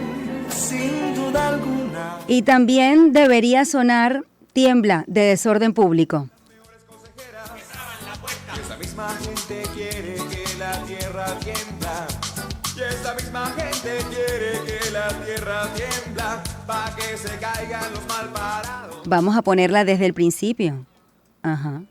sin duda alguna. Y también debería sonar Tiembla, de Desorden Público. Esa misma gente quiere que la tierra tiembla. Y esa misma gente quiere que la tierra tiembla, pa' que se caigan los malparados. Vamos a ponerla desde el principio. Ajá.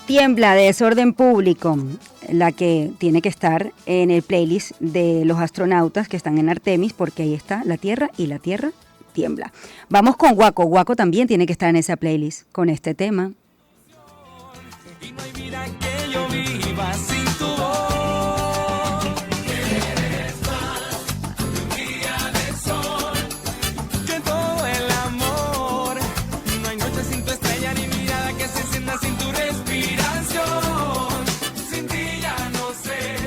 Tiembla, de Desorden Público, la que tiene que estar en el playlist de los astronautas que están en Artemis, porque ahí está la Tierra y la Tierra tiembla. Vamos con Guaco. Guaco también tiene que estar en esa playlist con este tema. Y no hay vida que yo viva sin tu voz. Eres más que un día de sol, que todo el amor. No hay noche sin tu estrella ni mirada que se encienda sin tu respiración. Sin ti ya no sé.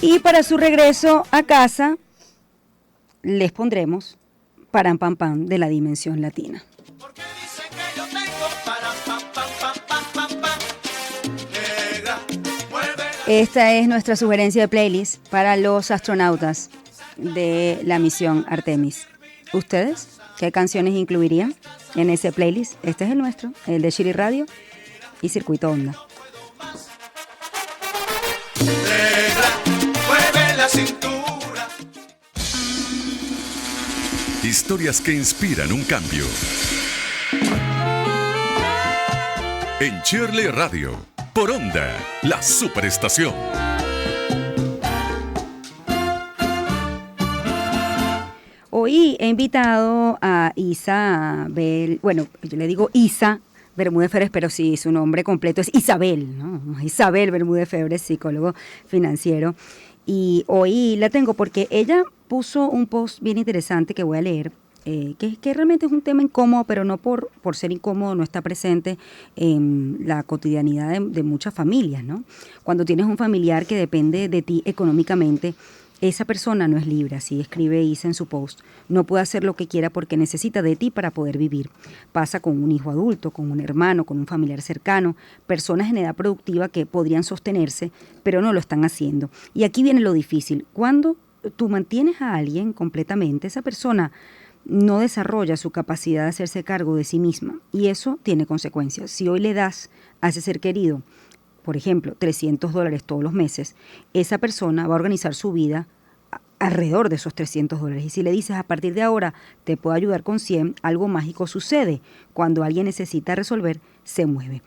Y para su regreso a casa, les pondremos Param Pam Pam de la Dimensión Latina. Porque dicen que yo tengo para pam pam pam pam pam pam. Negra, mueve. Esta es nuestra sugerencia de playlist para los astronautas de la misión Artemis. ¿Ustedes qué canciones incluirían en ese playlist? Este es el nuestro, el de Chiri Radio y Circuito Onda. Negra, mueve la cintura. Historias que inspiran un cambio. En Shirley Radio, por Onda, la superestación. Hoy he invitado a Isabel, bueno, yo le digo Isa Bermúdez Febres, pero sí, su nombre completo es Isabel, ¿no? Isabel Bermúdez Febres, psicólogo financiero. Y hoy la tengo porque ella puso un post bien interesante que voy a leer, que realmente es un tema incómodo, pero no por ser incómodo, no está presente en la cotidianidad de muchas familias, ¿no? Cuando tienes un familiar que depende de ti económicamente, esa persona no es libre, así escribe Isa en su post. No puede hacer lo que quiera porque necesita de ti para poder vivir. Pasa con un hijo adulto, con un hermano, con un familiar cercano, personas en edad productiva que podrían sostenerse, pero no lo están haciendo. Y aquí viene lo difícil. Cuando tú mantienes a alguien completamente, esa persona no desarrolla su capacidad de hacerse cargo de sí misma. Y eso tiene consecuencias. Si hoy le das a ese ser querido, por ejemplo, $300 todos los meses, esa persona va a organizar su vida alrededor de esos $300. Y si le dices, a partir de ahora te puedo ayudar con 100, algo mágico sucede. Cuando alguien necesita resolver, se mueve.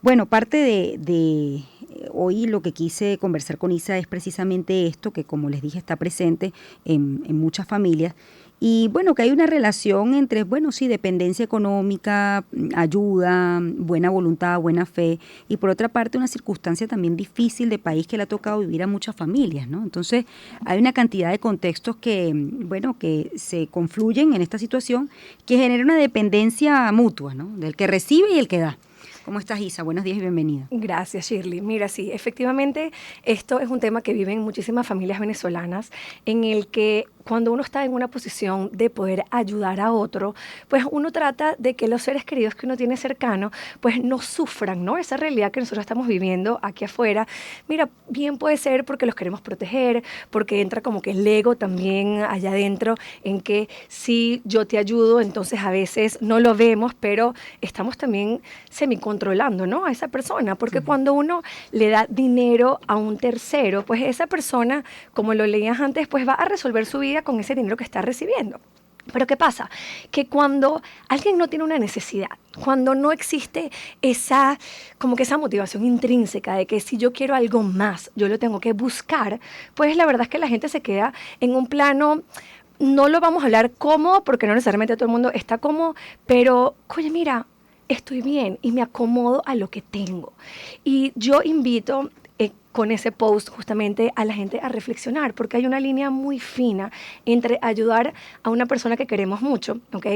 Bueno, parte de hoy lo que quise conversar con Isa es precisamente esto, que como les dije está presente en muchas familias. Y bueno, que hay una relación entre, bueno, sí, dependencia económica, ayuda, buena voluntad, buena fe, y por otra parte una circunstancia también difícil de país que le ha tocado vivir a muchas familias, ¿no? Entonces hay una cantidad de contextos que, bueno, que se confluyen en esta situación que genera una dependencia mutua, ¿no? Del que recibe y el que da. ¿Cómo estás, Isa? Buenos días y bienvenida. Gracias, Shirley. Mira, sí, efectivamente, esto es un tema que viven muchísimas familias venezolanas, en el que cuando uno está en una posición de poder ayudar a otro, pues uno trata de que los seres queridos que uno tiene cercano, pues no sufran, ¿no? Esa realidad que nosotros estamos viviendo aquí afuera. Mira, bien puede ser porque los queremos proteger, porque entra como que el ego también allá adentro, en que si yo te ayudo, entonces a veces no lo vemos, pero estamos también semicontrolando, ¿no? A esa persona, porque cuando uno le da dinero a un tercero, pues esa persona, como lo leías antes, pues va a resolver su vida con ese dinero que está recibiendo. Pero ¿qué pasa? Que cuando alguien no tiene una necesidad, cuando no existe esa, como que esa motivación intrínseca de que si yo quiero algo más, yo lo tengo que buscar, pues la verdad es que la gente se queda en un plano, no lo vamos a hablar cómodo, porque no necesariamente todo el mundo está cómodo, pero, oye, mira, estoy bien y me acomodo a lo que tengo. Y yo invito con ese post justamente a la gente a reflexionar, porque hay una línea muy fina entre ayudar a una persona que queremos mucho, ¿ok?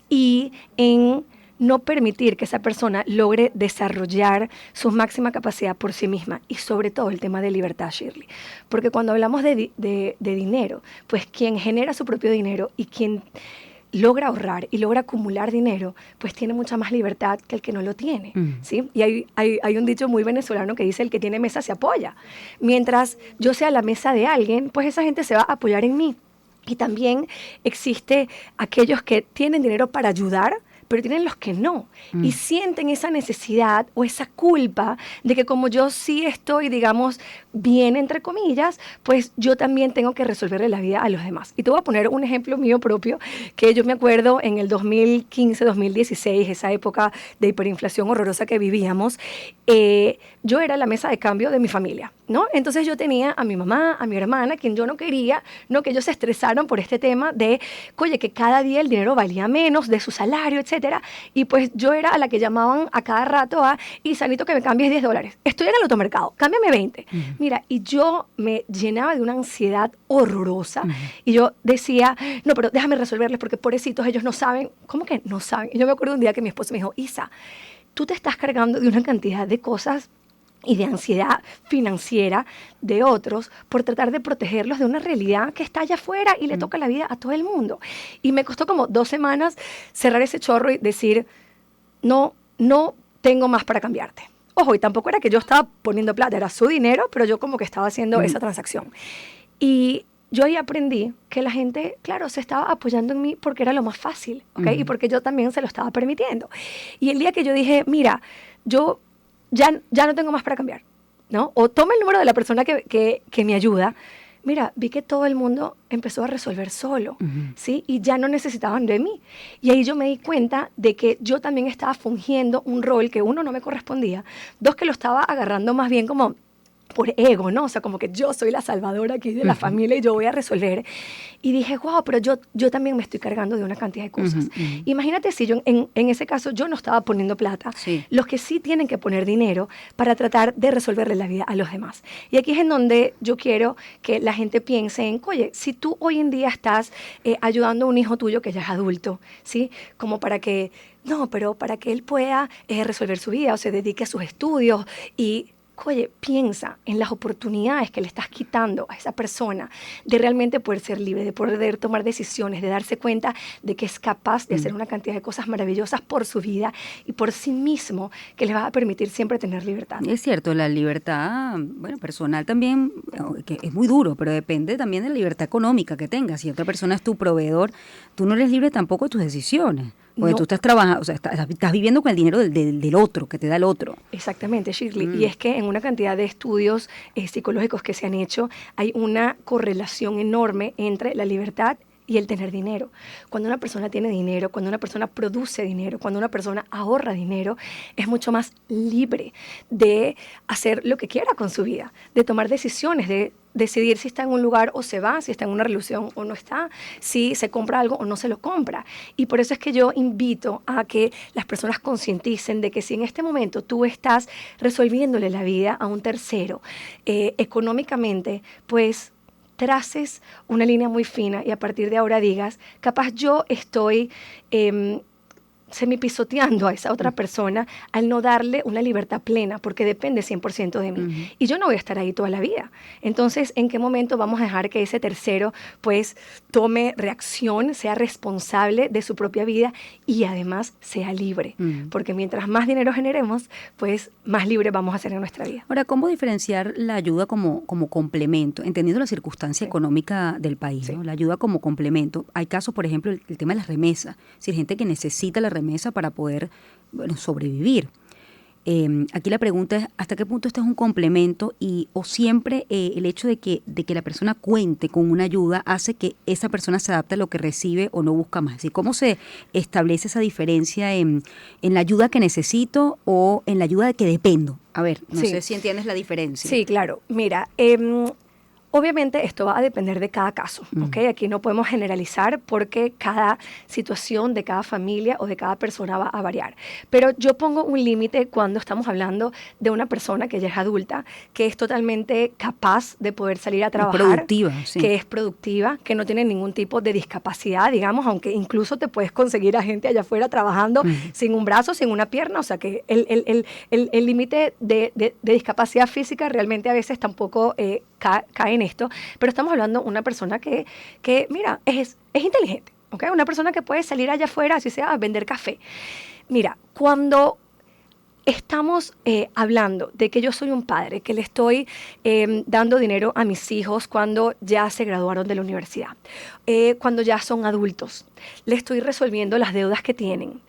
Y en no permitir que esa persona logre desarrollar su máxima capacidad por sí misma. Y sobre todo el tema de libertad, Shirley. Porque cuando hablamos de dinero, pues quien genera su propio dinero y quien logra ahorrar y logra acumular dinero, pues tiene mucha más libertad que el que no lo tiene, ¿sí? Y hay un dicho muy venezolano que dice: el que tiene mesa se apoya. Mientras yo sea la mesa de alguien, pues esa gente se va a apoyar en mí. Y también existe aquellos que tienen dinero para ayudar, pero tienen los que no. Y sienten esa necesidad o esa culpa de que como yo sí estoy, digamos, bien, entre comillas, pues yo también tengo que resolverle la vida a los demás. Y te voy a poner un ejemplo mío propio, que yo me acuerdo en el 2015, 2016, esa época de hiperinflación horrorosa que vivíamos, yo era la mesa de cambio de mi familia, ¿no? Entonces yo tenía a mi mamá, a mi hermana, quien yo no quería, no, que ellos se estresaron por este tema de, oye, que cada día el dinero valía menos de su salario, etcétera. Y pues yo era a la que llamaban a cada rato a, y Sanito, que me cambies $10. Estoy en el automercado, cámbiame 20. Mira, y yo me llenaba de una ansiedad horrorosa. Y yo decía, no, pero déjame resolverles porque pobrecitos, ellos no saben. ¿Cómo que no saben? Y yo me acuerdo un día que mi esposo me dijo: Isa, tú te estás cargando de una cantidad de cosas y de ansiedad financiera de otros por tratar de protegerlos de una realidad que está allá afuera y le toca la vida a todo el mundo. Y me costó como 2 semanas cerrar ese chorro y decir, no tengo más para cambiarte. Ojo, y tampoco era que yo estaba poniendo plata, era su dinero, pero yo como que estaba haciendo esa transacción. Y yo ahí aprendí que la gente, claro, se estaba apoyando en mí porque era lo más fácil, ¿ok? Y porque yo también se lo estaba permitiendo. Y el día que yo dije, mira, yo ya no tengo más para cambiar, ¿no? O toma el número de la persona que me ayuda. Mira, vi que todo el mundo empezó a resolver solo, ¿sí? Y ya no necesitaban de mí. Y ahí yo me di cuenta de que yo también estaba fungiendo un rol que, 1, no me correspondía, 2, que lo estaba agarrando más bien como por ego, ¿no? O sea, como que yo soy la salvadora aquí de la familia y yo voy a resolver. Y dije, wow, pero yo también me estoy cargando de una cantidad de cosas. Imagínate si yo, en ese caso, yo no estaba poniendo plata. Los que sí tienen que poner dinero para tratar de resolverle la vida a los demás. Y aquí es en donde yo quiero que la gente piense en, oye, si tú hoy en día estás ayudando a un hijo tuyo que ya es adulto, ¿sí? Como para que, no, pero para que él pueda resolver su vida o se dedique a sus estudios y... Oye, piensa en las oportunidades que le estás quitando a esa persona de realmente poder ser libre, de poder tomar decisiones, de darse cuenta de que es capaz de hacer una cantidad de cosas maravillosas por su vida y por sí mismo, que le va a permitir siempre tener libertad. Es cierto, la libertad, bueno, personal también, que es muy duro, pero depende también de la libertad económica que tengas. Si otra persona es tu proveedor, tú no eres libre tampoco de tus decisiones. Porque tú estás trabajando, o sea, estás viviendo con el dinero del otro, que te da el otro. Exactamente, Shirley. Y es que en una cantidad de estudios psicológicos que se han hecho, hay una correlación enorme entre la libertad y el tener dinero. Cuando una persona tiene dinero, cuando una persona produce dinero, cuando una persona ahorra dinero, es mucho más libre de hacer lo que quiera con su vida, de tomar decisiones, de decidir si está en un lugar o se va, si está en una relación o no está, si se compra algo o no se lo compra. Y por eso es que yo invito a que las personas concienticen de que si en este momento tú estás resolviéndole la vida a un tercero económicamente, pues traces una línea muy fina y a partir de ahora digas, capaz yo estoy semipisoteando a esa otra persona al no darle una libertad plena, porque depende 100% de mí. Y yo no voy a estar ahí toda la vida. Entonces, ¿en qué momento vamos a dejar que ese tercero pues tome reacción, sea responsable de su propia vida y además sea libre? Porque mientras más dinero generemos, pues más libre vamos a ser en nuestra vida. Ahora, ¿cómo diferenciar la ayuda como complemento? Entendiendo la circunstancia económica del país, ¿no? La ayuda como complemento. Hay casos, por ejemplo, el tema de las remesas. Si hay gente que necesita la remesa para poder sobrevivir. Aquí la pregunta es, ¿hasta qué punto este es un complemento o siempre el hecho de que la persona cuente con una ayuda hace que esa persona se adapte a lo que recibe o no busca más? ¿Sí? ¿Cómo se establece esa diferencia en la ayuda que necesito o en la ayuda de que dependo? A ver, no sé si entiendes la diferencia. Sí, claro. Mira, Obviamente esto va a depender de cada caso, ¿ok? Aquí no podemos generalizar porque cada situación de cada familia o de cada persona va a variar. Pero yo pongo un límite cuando estamos hablando de una persona que ya es adulta, que es totalmente capaz de poder salir a trabajar. Productiva, sí. Que es productiva, que no tiene ningún tipo de discapacidad, digamos, aunque incluso te puedes conseguir a gente allá afuera trabajando sin un brazo, sin una pierna, o sea que el límite de discapacidad física realmente a veces tampoco cae en esto, pero estamos hablando de una persona que mira, es inteligente, ¿ok? Una persona que puede salir allá afuera, así sea, a vender café. Mira, cuando estamos hablando de que yo soy un padre, que le estoy dando dinero a mis hijos cuando ya se graduaron de la universidad, cuando ya son adultos, le estoy resolviendo las deudas que tienen.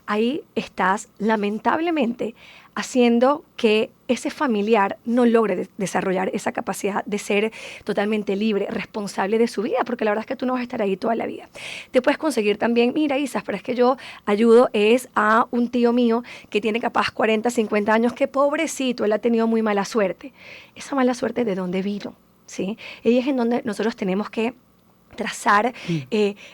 Ahí estás, lamentablemente, haciendo que ese familiar no logre desarrollar esa capacidad de ser totalmente libre, responsable de su vida, porque la verdad es que tú no vas a estar ahí toda la vida. Te puedes conseguir también, mira, Isa, pero es que yo ayudo a un tío mío que tiene capaz 40, 50 años, que pobrecito, él ha tenido muy mala suerte. Esa mala suerte, ¿de dónde vino? ¿Sí? Y es en donde nosotros tenemos que trazar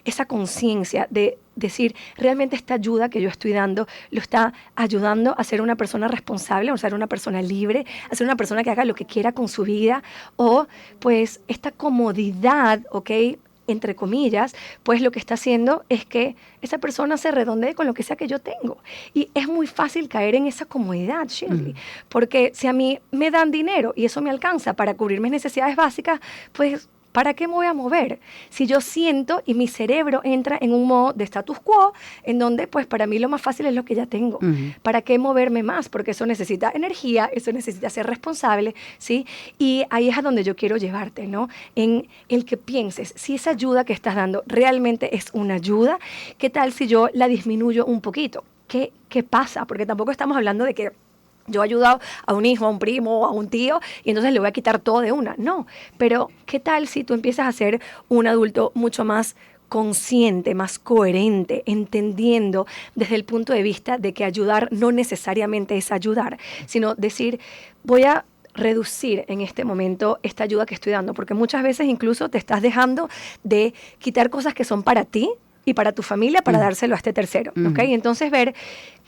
esa conciencia de decir, realmente esta ayuda que yo estoy dando lo está ayudando a ser una persona responsable, a ser una persona libre, a ser una persona que haga lo que quiera con su vida, o pues esta comodidad, ¿ok?, entre comillas, pues lo que está haciendo es que esa persona se redondee con lo que sea que yo tengo. Y es muy fácil caer en esa comodidad, Shirley, porque si a mí me dan dinero y eso me alcanza para cubrir mis necesidades básicas, pues ¿para qué me voy a mover? Si yo siento y mi cerebro entra en un modo de status quo, en donde pues para mí lo más fácil es lo que ya tengo. ¿Para qué moverme más? Porque eso necesita energía, eso necesita ser responsable, ¿sí? Y ahí es a donde yo quiero llevarte, ¿no? En el que pienses, si esa ayuda que estás dando realmente es una ayuda, ¿qué tal si yo la disminuyo un poquito? ¿Qué pasa? Porque tampoco estamos hablando de que yo he ayudado a un hijo, a un primo, a un tío, y entonces le voy a quitar todo de una. No, pero ¿qué tal si tú empiezas a ser un adulto mucho más consciente, más coherente, entendiendo desde el punto de vista de que ayudar no necesariamente es ayudar, sino decir, voy a reducir en este momento esta ayuda que estoy dando, porque muchas veces incluso te estás dejando de quitar cosas que son para ti y para tu familia para dárselo a este tercero, ¿ok? Y entonces ver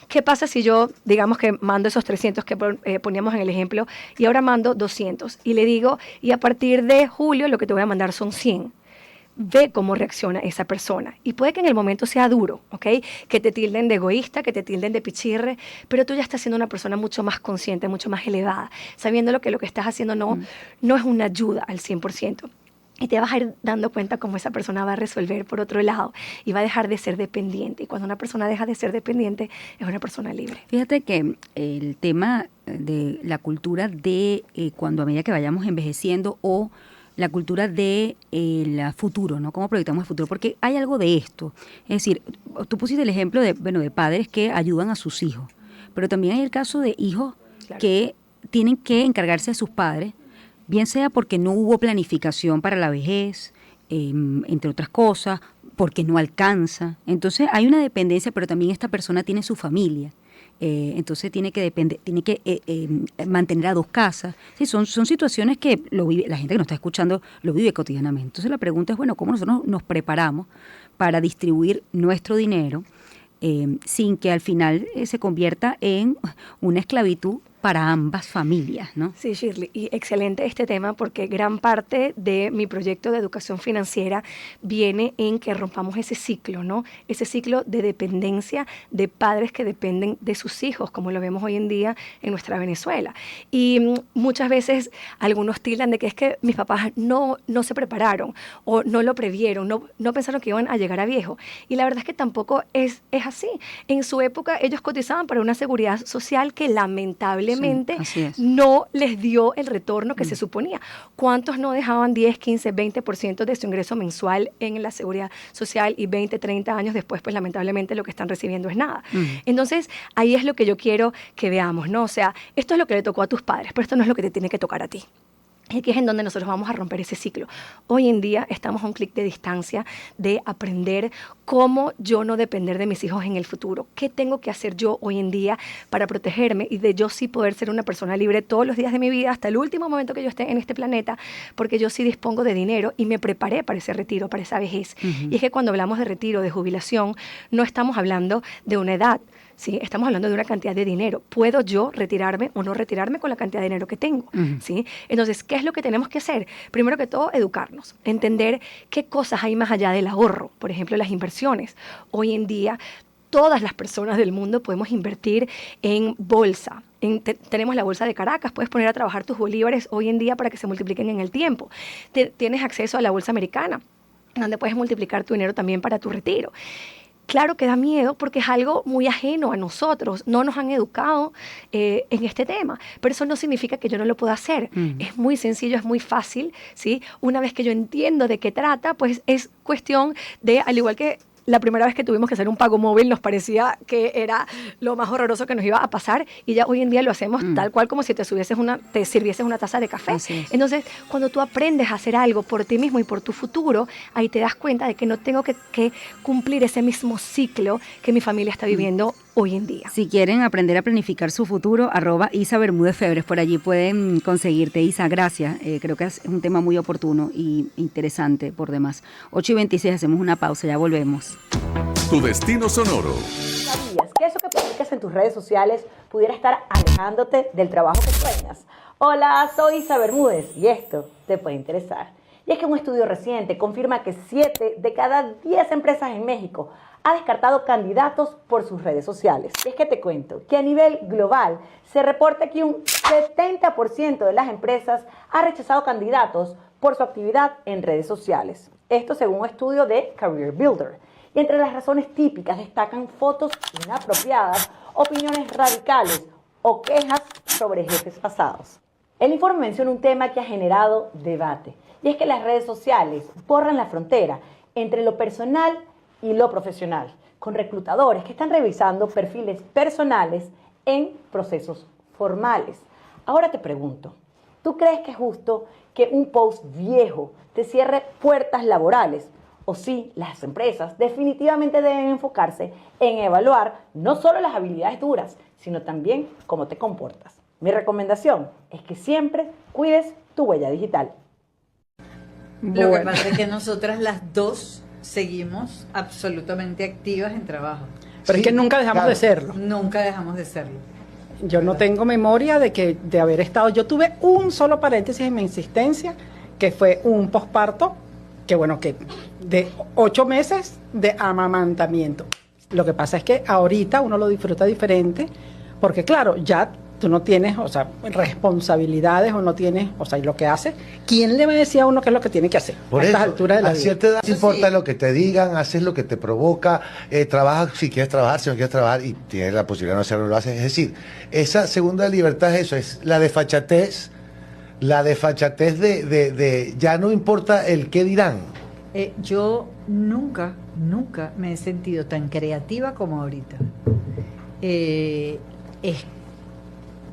qué pasa si yo, digamos que mando esos 300 que poníamos en el ejemplo y ahora mando 200 y le digo, y a partir de julio lo que te voy a mandar son 100. Ve cómo reacciona esa persona. Y puede que en el momento sea duro, ¿ok? Que te tilden de egoísta, que te tilden de pichirre, pero tú ya estás siendo una persona mucho más consciente, mucho más elevada, sabiendo lo que estás haciendo no es una ayuda al 100%. Y te vas a ir dando cuenta cómo esa persona va a resolver por otro lado y va a dejar de ser dependiente. Y cuando una persona deja de ser dependiente, es una persona libre. Fíjate que el tema de la cultura de cuando a medida que vayamos envejeciendo o la cultura de el futuro, ¿no? Cómo proyectamos el futuro, porque hay algo de esto. Es decir, tú pusiste el ejemplo de padres que ayudan a sus hijos, pero también hay el caso de hijos que tienen que encargarse de sus padres, bien sea porque no hubo planificación para la vejez, entre otras cosas, porque no alcanza. Entonces hay una dependencia, pero también esta persona tiene su familia. Entonces tiene que mantener a dos casas. Sí, son situaciones que lo vive, la gente que nos está escuchando lo vive cotidianamente. Entonces la pregunta es, bueno, ¿cómo nosotros nos preparamos para distribuir nuestro dinero sin que al final se convierta en una esclavitud para ambas familias, ¿no? Sí, Shirley, y excelente este tema porque gran parte de mi proyecto de educación financiera viene en que rompamos ese ciclo, ¿no? Ese ciclo de dependencia de padres que dependen de sus hijos, como lo vemos hoy en día en nuestra Venezuela. Y muchas veces algunos tildan de que es que mis papás no se prepararon o no lo previeron, no pensaron que iban a llegar a viejo. Y la verdad es que tampoco es así. En su época ellos cotizaban para una seguridad social que lamentablemente no les dio el retorno que se suponía. ¿Cuántos no dejaban 10, 15, 20% de su ingreso mensual en la seguridad social y 20, 30 años después, pues lamentablemente lo que están recibiendo es nada? Entonces, ahí es lo que yo quiero que veamos, ¿no? O sea, esto es lo que le tocó a tus padres, pero esto no es lo que te tiene que tocar a ti. Y aquí es en donde nosotros vamos a romper ese ciclo. Hoy en día estamos a un clic de distancia de aprender cómo yo no depender de mis hijos en el futuro. ¿Qué tengo que hacer yo hoy en día para protegerme y de yo sí poder ser una persona libre todos los días de mi vida hasta el último momento que yo esté en este planeta? Porque yo sí dispongo de dinero y me preparé para ese retiro, para esa vejez. Y es que cuando hablamos de retiro, de jubilación, no estamos hablando de una edad. ¿Sí? Estamos hablando de una cantidad de dinero. ¿Puedo yo retirarme o no retirarme con la cantidad de dinero que tengo? ¿Sí? Entonces, ¿qué es lo que tenemos que hacer? Primero que todo, educarnos, entender qué cosas hay más allá del ahorro, por ejemplo, las inversiones. Hoy en día, todas las personas del mundo podemos invertir en bolsa. Tenemos la bolsa de Caracas, puedes poner a trabajar tus bolívares hoy en día para que se multipliquen en el tiempo. Tienes acceso a la bolsa americana, donde puedes multiplicar tu dinero también para tu retiro. Claro que da miedo porque es algo muy ajeno a nosotros, no nos han educado en este tema, pero eso no significa que yo no lo pueda hacer. Es muy sencillo, es muy fácil, ¿sí? Una vez que yo entiendo de qué trata, pues es cuestión de, al igual que la primera vez que tuvimos que hacer un pago móvil nos parecía que era lo más horroroso que nos iba a pasar y ya hoy en día lo hacemos tal cual como si te sirvieses una taza de café. Entonces, cuando tú aprendes a hacer algo por ti mismo y por tu futuro, ahí te das cuenta de que no tengo que cumplir ese mismo ciclo que mi familia está viviendo hoy en día. Si quieren aprender a planificar su futuro, @Isa Bermúdez Febres, por allí pueden conseguirte. Isa, gracias. Creo que es un tema muy oportuno y interesante por demás. 8:26, hacemos una pausa, ya volvemos. Tu destino sonoro. ¿Sabías que eso que publicas en tus redes sociales pudiera estar alejándote del trabajo que sueñas? Hola, soy Isa Bermúdez y esto te puede interesar. Y es que un estudio reciente confirma que 7 de cada 10 empresas en México ha descartado candidatos por sus redes sociales. Y es que te cuento que a nivel global se reporta que un 70% de las empresas ha rechazado candidatos por su actividad en redes sociales. Esto según un estudio de Career Builder. Y entre las razones típicas destacan fotos inapropiadas, opiniones radicales o quejas sobre jefes pasados. El informe menciona un tema que ha generado debate, y es que las redes sociales borran la frontera entre lo personal y lo profesional, con reclutadores que están revisando perfiles personales en procesos formales. Ahora te pregunto, ¿tú crees que es justo que un post viejo te cierre puertas laborales? O sí, las empresas definitivamente deben enfocarse en evaluar no solo las habilidades duras, sino también cómo te comportas. Mi recomendación es que siempre cuides tu huella digital. Lo que pasa es que nosotras las dos seguimos absolutamente activas en trabajo. Pero es que nunca dejamos de serlo. Nunca dejamos de serlo. Yo no tengo memoria de haber estado. Yo tuve un solo paréntesis en mi existencia, que fue un posparto, que de 8 meses de amamantamiento. Lo que pasa es que ahorita uno lo disfruta diferente, porque claro, ya tú no tienes, responsabilidades o no tienes, y lo que hace, ¿quién le va a decir a uno qué es lo que tiene que hacer por a estas eso, alturas de la vida? A cierta edad no importa lo que te digan, haces lo que te provoca, trabajas si quieres trabajar, si no quieres trabajar y tienes la posibilidad de no hacerlo, lo haces. Es decir, esa segunda libertad es eso, es la desfachatez de ya no importa el qué dirán. Yo nunca me he sentido tan creativa como ahorita.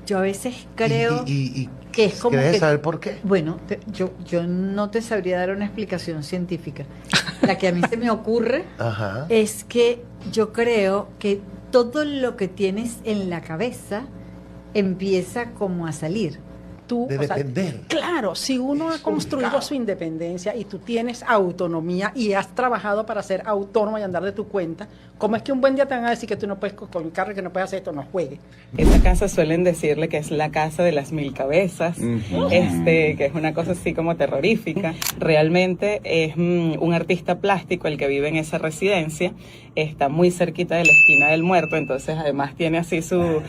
Yo a veces creo que es como ¿quieres que, saber por qué? Bueno, yo no te sabría dar una explicación científica. La que a mí se me ocurre es que yo creo que todo lo que tienes en la cabeza empieza como a salir. De depender. Claro, si uno ha construido su independencia y tú tienes autonomía y has trabajado para ser autónomo y andar de tu cuenta, ¿cómo es que un buen día te van a decir que tú no puedes con el carro, que no puedes hacer esto? No juegue. Esa casa suelen decirle que es la casa de las 1000 cabezas, que es una cosa así como terrorífica. Realmente es un artista plástico el que vive en esa residencia, está muy cerquita de la esquina del muerto, entonces además tiene así su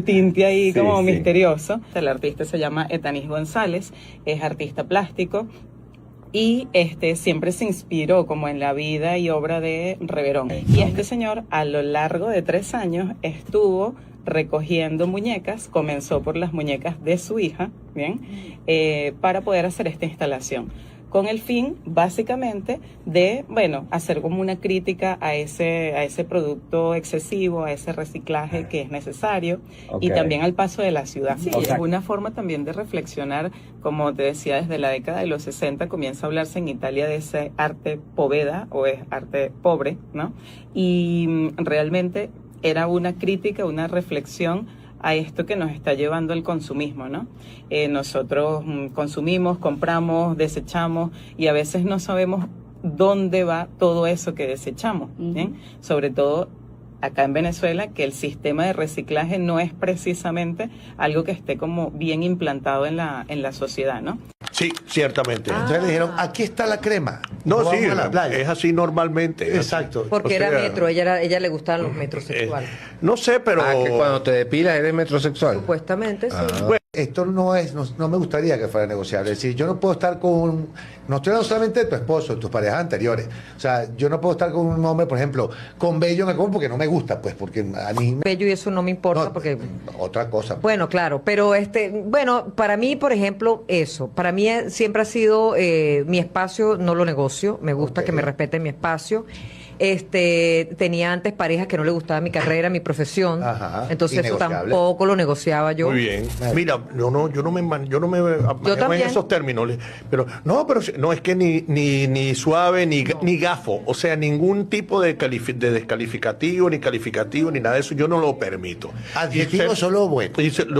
tinte ahí como misterioso. El artista se llama Etanis González, es artista plástico y siempre se inspiró como en la vida y obra de Reverón. Y este señor a lo largo de 3 años estuvo recogiendo muñecas, comenzó por las muñecas de su hija, ¿bien? Para poder hacer esta instalación. con el fin, básicamente, de, bueno, hacer como una crítica a ese producto excesivo, a ese reciclaje que es necesario, y también al paso de la ciudad. Sí, es una forma también de reflexionar, como te decía, desde la década de los 60 comienza a hablarse en Italia de ese arte poveda, o es arte pobre, ¿no? Y realmente era una crítica, una reflexión a esto que nos está llevando el consumismo, ¿no? Nosotros consumimos, compramos, desechamos y a veces no sabemos dónde va todo eso que desechamos, ¿bien? Sobre todo acá en Venezuela, que el sistema de reciclaje no es precisamente algo que esté como bien implantado en la sociedad, ¿no? Sí, ciertamente. Entonces le dijeron, aquí está la crema. No, sí, vamos a la playa. es así normalmente. Exacto. Porque era metro, ella le gustaban los metrosexuales. No sé, pero... que cuando te depilas eres metrosexual. Supuestamente, sí. Bueno, esto no me gustaría que fuera negociable. Es decir, yo no puedo estar no estoy hablando solamente de tu esposo, de tus parejas anteriores. O sea, yo no puedo estar con un hombre, por ejemplo, con vello en el cuerpo porque no me gusta, pues, porque a mí... Bello y eso no me importa porque... Otra cosa. Bueno, claro, pero bueno, para mí, por ejemplo, eso. Para mí siempre ha sido mi espacio, no lo negocio. Me gusta que me respeten mi espacio. Tenía antes parejas que no le gustaba mi carrera, mi profesión. Entonces eso tampoco lo negociaba yo. Muy bien. Mira, yo no me manejo en esos términos. Pero no es que ni suave ni gafo, o sea, ningún tipo de descalificativo ni calificativo ni nada de eso, yo no lo permito. Adjetivo solo bueno.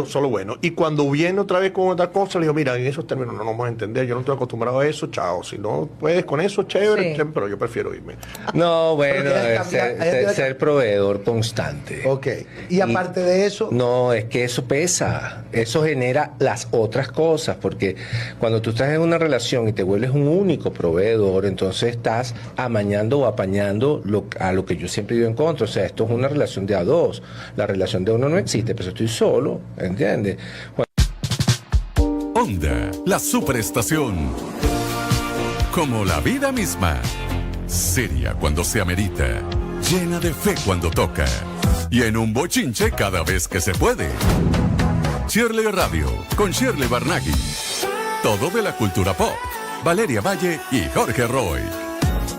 Solo bueno. Y cuando viene otra vez con otra cosa, le digo, mira, en esos términos no nos vamos a entender, yo no estoy acostumbrado a eso, chao. Si no puedes con eso, chévere, pero yo prefiero irme. No, bueno, ser proveedor constante. Ok. Y aparte de eso... No, es que eso pesa. Eso genera las otras cosas, porque cuando tú estás en una relación y te vuelves un único proveedor, entonces estás amañando o apañando a lo que yo siempre digo en contra. O sea, esto es una relación de a dos. La relación de uno no existe, pero estoy solo, ¿entiendes? Onda, la superestación. Como la vida misma. Seria cuando se amerita, llena de fe cuando toca y en un bochinche cada vez que se puede. Shirley Radio con Shirley Barnaghi. Todo de la cultura pop. Valeria Valle y Jorge Roy.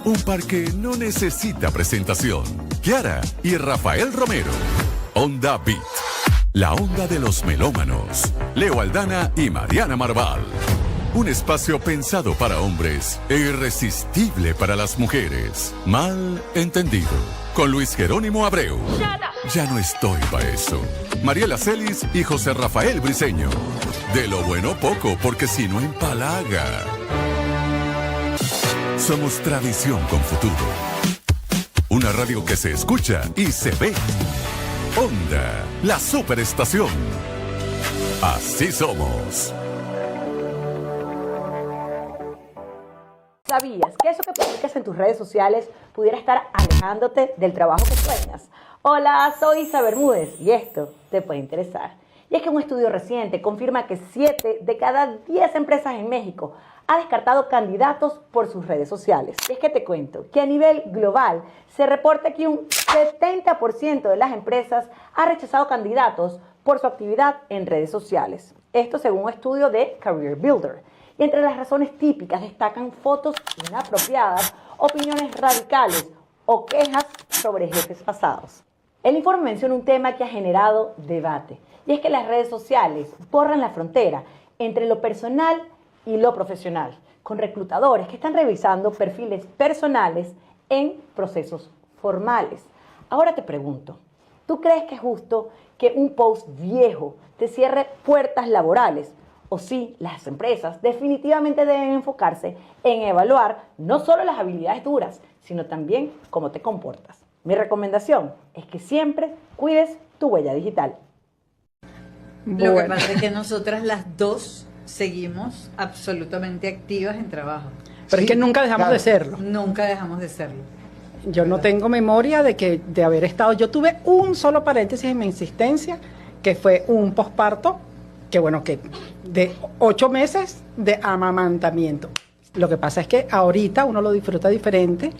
Un par que no necesita presentación. Kiara y Rafael Romero. Onda Beat. La onda de los melómanos. Leo Aldana y Mariana Marval. Un espacio pensado para hombres e irresistible para las mujeres. Mal entendido. Con Luis Jerónimo Abreu. Ya no estoy para eso. Mariela Celis y José Rafael Briceño. De lo bueno poco, porque si no empalaga. Somos tradición con futuro. Una radio que se escucha y se ve. Onda, la superestación. Así somos. ¿Sabías que eso que publicas en tus redes sociales pudiera estar alejándote del trabajo que sueñas? Hola, soy Isa Bermúdez y esto te puede interesar. Y es que un estudio reciente confirma que 7 de cada 10 empresas en México ha descartado candidatos por sus redes sociales. Y es que te cuento que a nivel global se reporta que un 70% de las empresas ha rechazado candidatos por su actividad en redes sociales. Esto según un estudio de Career Builder. Y entre las razones típicas destacan fotos inapropiadas, opiniones radicales o quejas sobre jefes pasados. El informe menciona un tema que ha generado debate, y es que las redes sociales borran la frontera entre lo personal y lo profesional, con reclutadores que están revisando perfiles personales en procesos formales. Ahora te pregunto, ¿tú crees que es justo que un post viejo te cierre puertas laborales? O sí, las empresas definitivamente deben enfocarse en evaluar no solo las habilidades duras, sino también cómo te comportas. Mi recomendación es que siempre cuides tu huella digital. Lo que pasa es que nosotras las dos seguimos absolutamente activas en trabajo. Pero es que nunca dejamos de serlo. Nunca dejamos de serlo. Yo no tengo memoria de haber estado. Yo tuve un solo paréntesis en mi existencia, que fue un posparto, que de 8 meses de amamantamiento. Lo que pasa es que ahorita uno lo disfruta diferente,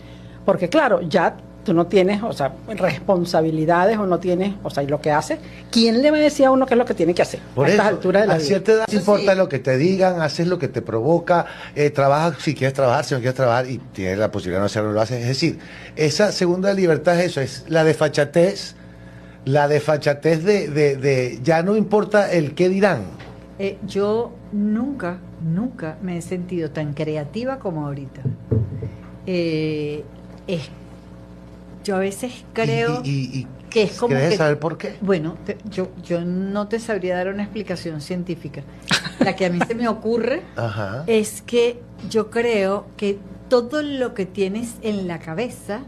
porque claro, ya tú no tienes, o sea, responsabilidades o no tienes, o sea, y lo que haces, ¿quién le va a decir a uno qué es lo que tiene que hacer Por a estas eso, alturas de la a vida? cierta edad no importa lo que te digan, haces lo que te provoca, trabajas si quieres trabajar, si no quieres trabajar y tienes la posibilidad de no hacerlo, lo haces. Es decir, esa segunda libertad es eso, es la desfachatez de ya no importa el qué dirán. Yo nunca me he sentido tan creativa como ahorita. Yo a veces creo que es como ¿Quieres que, saber por qué? Bueno, yo no te sabría dar una explicación científica. La que a mí se me ocurre Ajá. es que yo creo que todo lo que tienes en la cabeza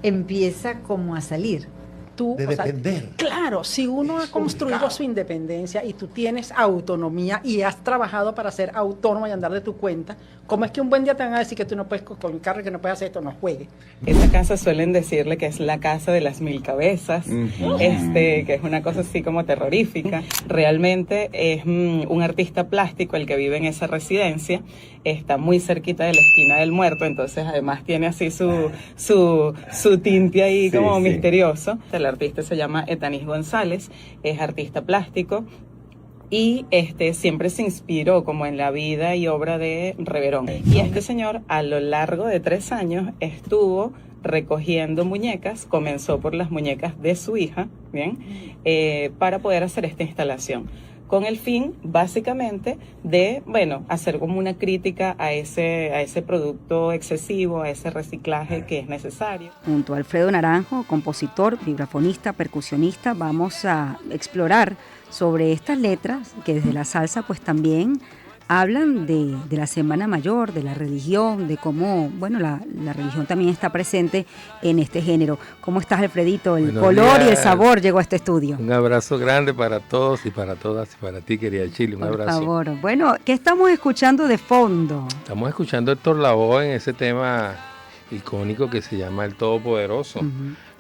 empieza como a salir. Tú, De o sea, depender. claro, si uno ha construido su independencia y tú tienes autonomía y has trabajado para ser autónomo y andar de tu cuenta, ¿cómo es que un buen día te van a decir que tú no puedes con el carro, que no puedes hacer esto, no juegues? Esa casa suelen decirle que es la casa de las 1000 cabezas, que es una cosa así como terrorífica. Realmente es un artista plástico el que vive en esa residencia, está muy cerquita de la esquina del muerto, entonces además tiene así su tinte ahí como misterioso. El artista se llama Etanis González, es artista plástico. Y siempre se inspiró como en la vida y obra de Reverón. Y este señor a lo largo de 3 años estuvo recogiendo muñecas, comenzó por las muñecas de su hija, ¿bien? Para poder hacer esta instalación, con el fin básicamente de, hacer como una crítica a ese producto excesivo, a ese reciclaje que es necesario. Junto a Alfredo Naranjo, compositor, vibrafonista, percusionista, vamos a explorar sobre estas letras que desde la salsa pues también hablan de la Semana Mayor, de la religión, de cómo, la religión también está presente en este género. ¿Cómo estás, Alfredito? El color y el sabor llegó a este estudio. Un abrazo grande para todos y para todas y para ti, querida Chile. Un abrazo. Por favor. Bueno, ¿qué estamos escuchando de fondo? Estamos escuchando a Héctor Lavoe en ese tema icónico que se llama El Todopoderoso,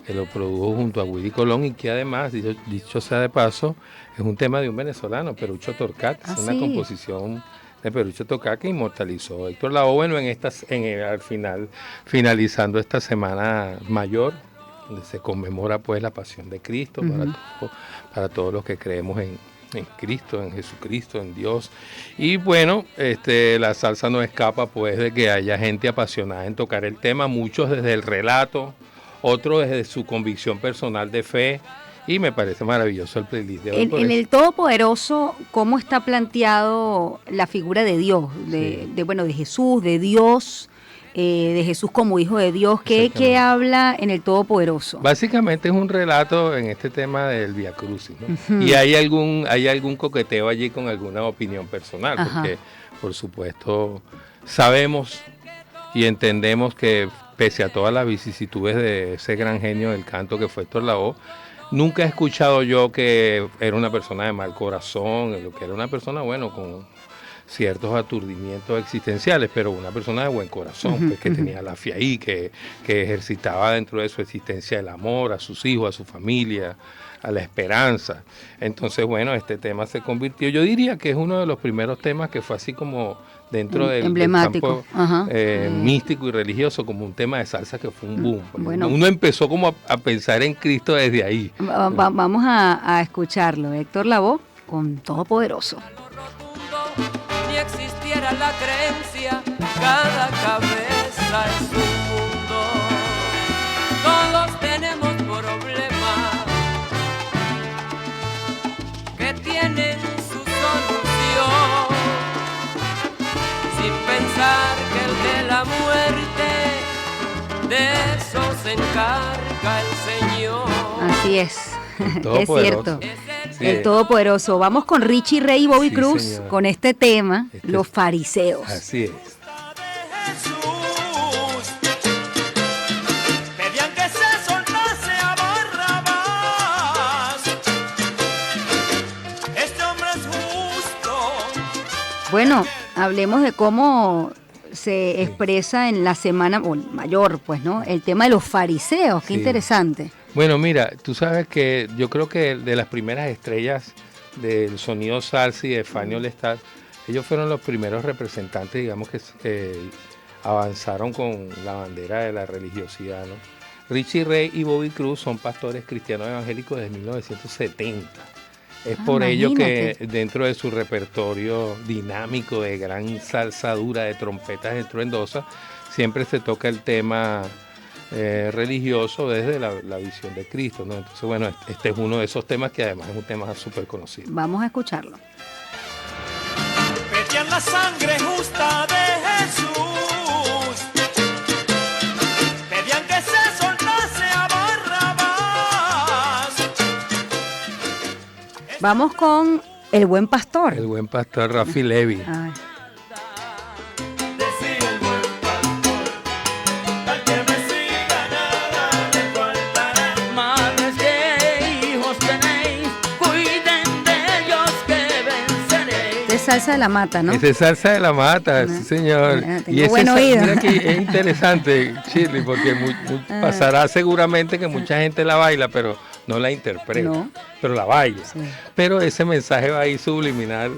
que lo produjo junto a Willy Colón y que además, dicho sea de paso, es un tema de un venezolano, Perucho Torcat, es una composición de Perucho Torcat que inmortalizó Héctor Lavoe al final, finalizando esta Semana Mayor, donde se conmemora pues la pasión de Cristo para todos los que creemos en Cristo, en Jesucristo, en Dios. Y bueno, la salsa no escapa pues de que haya gente apasionada en tocar el tema, muchos desde el relato, otros desde su convicción personal de fe, y me parece maravilloso el playlist de hoy. En el Todopoderoso, ¿cómo está planteado la figura de Dios, de Jesús, de Dios, de Jesús como hijo de Dios? ¿Qué habla en el Todopoderoso? Básicamente es un relato en este tema del Vía Crucis, ¿no? Y hay algún coqueteo allí con alguna opinión personal, porque por supuesto sabemos y entendemos que pese a todas las vicisitudes de ese gran genio del canto que fue Héctor Lavoe, nunca he escuchado yo que era una persona de mal corazón, que era una persona, con ciertos aturdimientos existenciales, pero una persona de buen corazón, pues, que tenía la fe ahí, que ejercitaba dentro de su existencia el amor a sus hijos, a su familia, a la esperanza. Entonces, este tema se convirtió, yo diría que es uno de los primeros temas que fue así como dentro del campo místico y religioso, como un tema de salsa que fue un boom. Uno empezó como a pensar en Cristo desde ahí. Vamos a escucharlo. Héctor Lavoe con Todopoderoso. Ni existiera la creencia, cada cabeza es un mundo. Todos tenemos problemas que tienen su solución, sin pensar que el de la muerte, de eso se encarga el Señor. Así es. Es cierto. El Todopoderoso. Vamos con Richie Ray y Bobby Cruz, señor, con este tema, Los Fariseos. Así es. Pedían que se soltase a Barrabás. Este hombre es justo. Bueno, hablemos de cómo se expresa en la Semana Mayor, pues, ¿no? El tema de los fariseos, qué interesante. Bueno, mira, tú sabes que yo creo que de las primeras estrellas del sonido salsa y de Fania All Star, ellos fueron los primeros representantes, digamos, que avanzaron con la bandera de la religiosidad, ¿no? Richie Ray y Bobby Cruz son pastores cristianos evangélicos desde 1970. Es por ello que dentro de su repertorio dinámico de gran salsa dura, de trompetas estruendosas, siempre se toca el tema religioso desde la visión de Cristo, ¿no? Entonces, bueno, este es uno de esos temas que además es un tema súper conocido. Vamos a escucharlo. Pedían la sangre justa de Jesús, pedían que se soltase a Barrabás. Vamos con El Buen Pastor. El Buen Pastor, Rafi Levy. Ay. Madres que hijos tenéis, cuiden de ellos que venceréis. De Salsa de la Mata, ¿no? Esa es Salsa de la Mata, sí señor. Tengo buen oído. Mira que es interesante, Shirley, porque pasará seguramente que mucha gente la baila, pero no la interpreta, pero la baila. Sí. Pero ese mensaje va a ir subliminal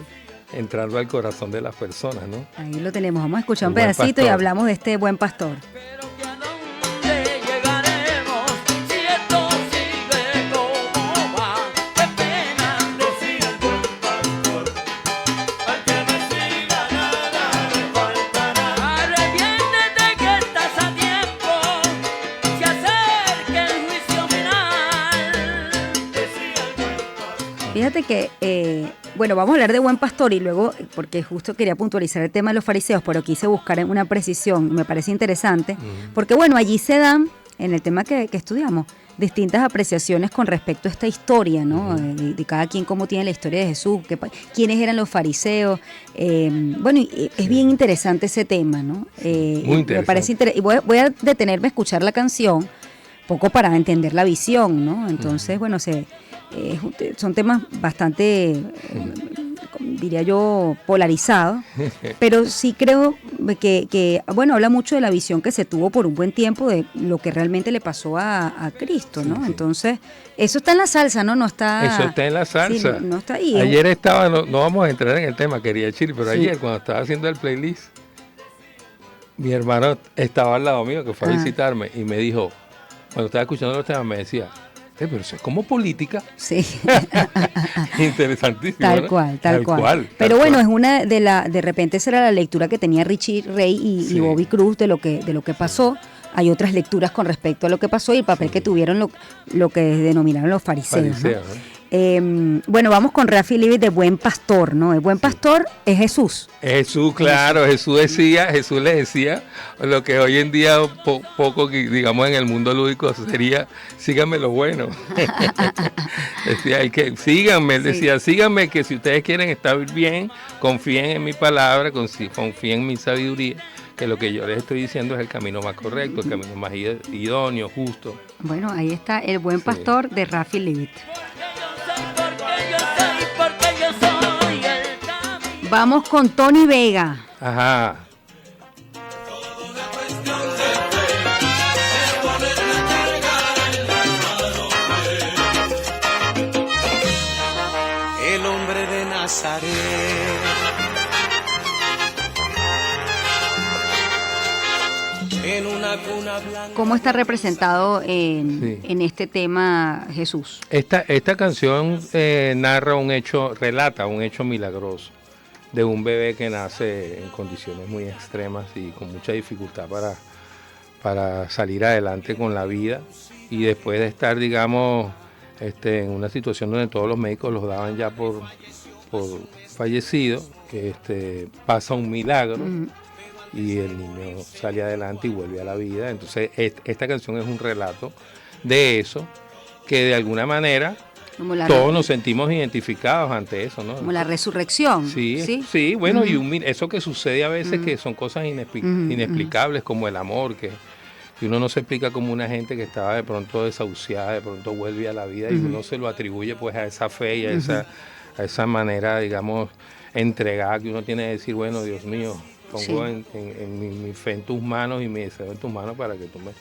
entrando al corazón de las personas, ¿no? Ahí lo tenemos, vamos a escuchar un pedacito y hablamos de este buen pastor. Fíjate que, bueno, vamos a hablar de Buen Pastor y luego, porque justo quería puntualizar el tema de los fariseos, pero quise buscar una precisión, me parece interesante, porque bueno, allí se dan, en el tema que estudiamos, distintas apreciaciones con respecto a esta historia, ¿no? De cada quien cómo tiene la historia de Jesús, quiénes eran los fariseos. Bueno, es bien interesante ese tema, ¿no? Muy interesante. Me parece interesante. Y voy a detenerme a escuchar la canción, poco para entender la visión, ¿no? Entonces, bueno, son temas bastante, diría yo, polarizados, pero sí creo que, bueno, habla mucho de la visión que se tuvo por un buen tiempo de lo que realmente le pasó a Cristo, ¿no? Sí. Entonces, eso está en la salsa, ¿no? No está... Eso está en la salsa. Sí, no está ahí. Ayer estaba, no vamos a entrar en el tema, quería decir, pero ayer cuando estaba haciendo el playlist, mi hermano estaba al lado mío, que fue a visitarme, y me dijo, cuando estaba escuchando los temas, me decía, pero eso es como política. Sí. Interesantísimo. Tal cual, tal cual. Pero bueno, es una de repente esa era la lectura que tenía Richie Ray y Bobby Cruz de lo que pasó. Hay otras lecturas con respecto a lo que pasó y el papel que tuvieron lo que denominaron los fariseos, ¿no? Bueno, vamos con Rafi Levy de Buen Pastor, ¿no? El Buen Pastor es Jesús. Jesús, claro, Jesús le decía lo que hoy en día poco, digamos, en el mundo lúdico sería, síganme lo bueno. Decía, síganme, él decía, síganme, que si ustedes quieren estar bien, confíen en mi palabra, confíen en mi sabiduría, que lo que yo les estoy diciendo es el camino más correcto, el camino más idóneo, justo. Bueno, ahí está El Buen Pastor de Rafi Levy. Vamos con Tony Vega. Ajá. El hombre de Nazaret. En una cuna blanca. ¿Cómo está representado en este tema Jesús? Esta canción relata un hecho milagroso de un bebé que nace en condiciones muy extremas y con mucha dificultad para salir adelante con la vida, y después de estar, digamos, en una situación donde todos los médicos los daban ya por fallecido, pasa un milagro y el niño sale adelante y vuelve a la vida. Entonces esta canción es un relato de eso, que de alguna manera todos nos sentimos identificados ante eso, ¿no? Como la resurrección. Sí, bueno, y eso que sucede a veces que son cosas inexplicables, como el amor, que uno no se explica como una gente que estaba de pronto desahuciada, de pronto vuelve a la vida, y uno se lo atribuye pues a esa fe y a esa manera, digamos, entregada que uno tiene de decir, bueno, Dios mío, pongo en mi fe en tus manos y mi deseo en tus manos para que tú me...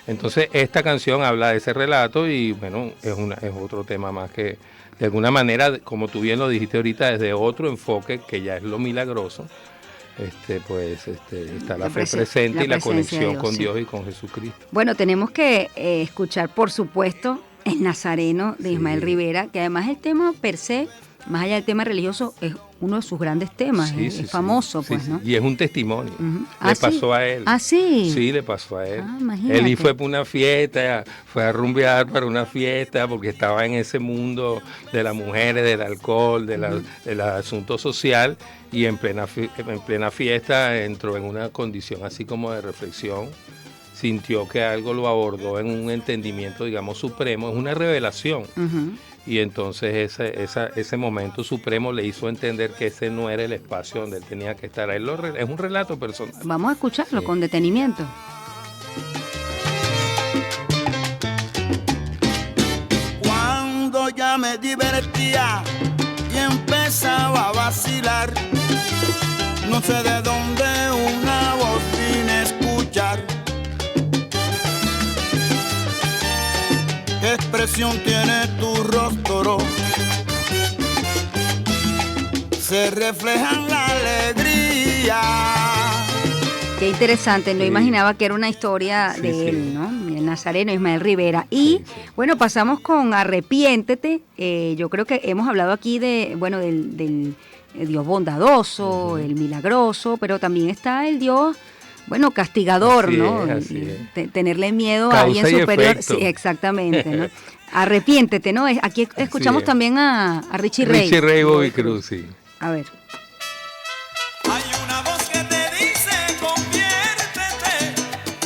Entonces esta canción habla de ese relato y bueno, es otro tema más que de alguna manera, como tú bien lo dijiste ahorita, desde otro enfoque que ya es lo milagroso, está la fe presente y la conexión con Dios y con Jesucristo. Bueno, tenemos que escuchar, por supuesto, El Nazareno de Ismael Rivera, que además el tema per se, más allá del tema religioso, es uno de sus grandes temas, es famoso, pues, ¿no? Y es un testimonio. Le pasó a él. ¿Ah, sí? Sí, le pasó a él. Imagínate. Él fue para una fiesta, fue a rumbear para una fiesta porque estaba en ese mundo de las mujeres, del alcohol, del asunto social, y en plena fiesta entró en una condición así como de reflexión. Sintió que algo lo abordó en un entendimiento, digamos, supremo, es una revelación. Y entonces ese momento supremo le hizo entender que ese no era el espacio donde él tenía que estar. Es un relato personal. Vamos a escucharlo con detenimiento. Cuando ya me divertía y empezaba a vacilar, no sé de dónde una voz vine a escuchar. ¿Qué expresión tiene tu rostro? Se refleja en la alegría. Qué interesante, no imaginaba que era una historia de él, ¿no? El Nazareno, Ismael Rivera. Y bueno, pasamos con Arrepiéntete. Yo creo que hemos hablado aquí del Dios bondadoso, el milagroso, pero también está el Dios, bueno, castigador, ¿no? Tenerle miedo a alguien superior. Sí, exactamente, ¿no? Arrepiéntete, ¿no? Aquí escuchamos también a Richie Ray. Richie Ray, Bobby Cruz, sí. A ver. Hay una voz que te dice conviértete,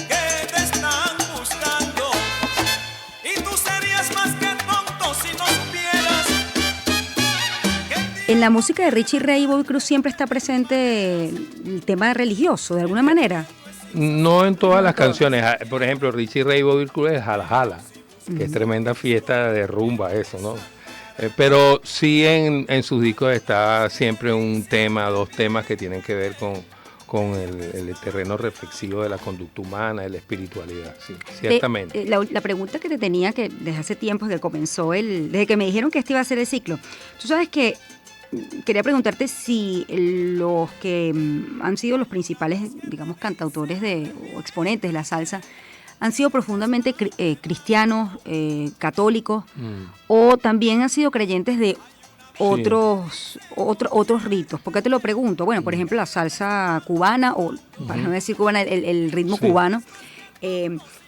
que te están buscando, y tú serías más que tonto si no supieras. En la música de Richie Ray y Bobby Cruz siempre está presente el tema religioso, de alguna manera. No en todas las canciones. Por ejemplo, Richie Ray y Bobby Cruz es Jala Jala, que es tremenda fiesta de rumba, eso, ¿no? Pero sí en sus discos está siempre un tema, dos temas que tienen que ver con el terreno reflexivo de la conducta humana, de la espiritualidad, sí, ciertamente. La pregunta que te tenía, que desde hace tiempo, desde que comenzó desde que me dijeron que este iba a ser el ciclo, tú sabes que quería preguntarte si los que han sido los principales, digamos, cantautores o exponentes de la salsa han sido profundamente cristianos, católicos, o también han sido creyentes de otros ritos. ¿Por qué te lo pregunto? Bueno, por ejemplo, la salsa cubana, o para no decir cubana, el ritmo cubano,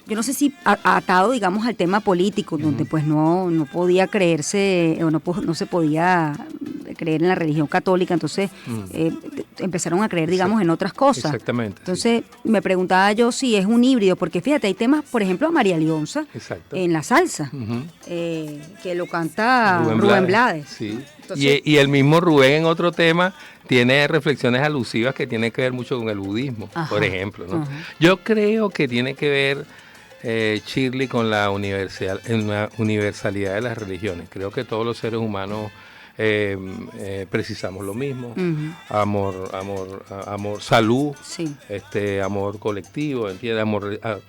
yo no sé si atado, digamos, al tema político, donde pues no podía creerse, o no se podía creer en la religión católica, entonces empezaron a creer, digamos, en otras cosas. Exactamente. Entonces me preguntaba yo si es un híbrido, porque fíjate, hay temas, por ejemplo, a María Leonza en la salsa, que lo canta Rubén Blades. Sí. Entonces, y el mismo Rubén en otro tema tiene reflexiones alusivas que tienen que ver mucho con el budismo, por ejemplo, ¿no? Yo creo que tiene que ver Shirley con la universalidad de las religiones. Creo que todos los seres humanos precisamos lo mismo, amor, salud, amor colectivo, ¿entiendes?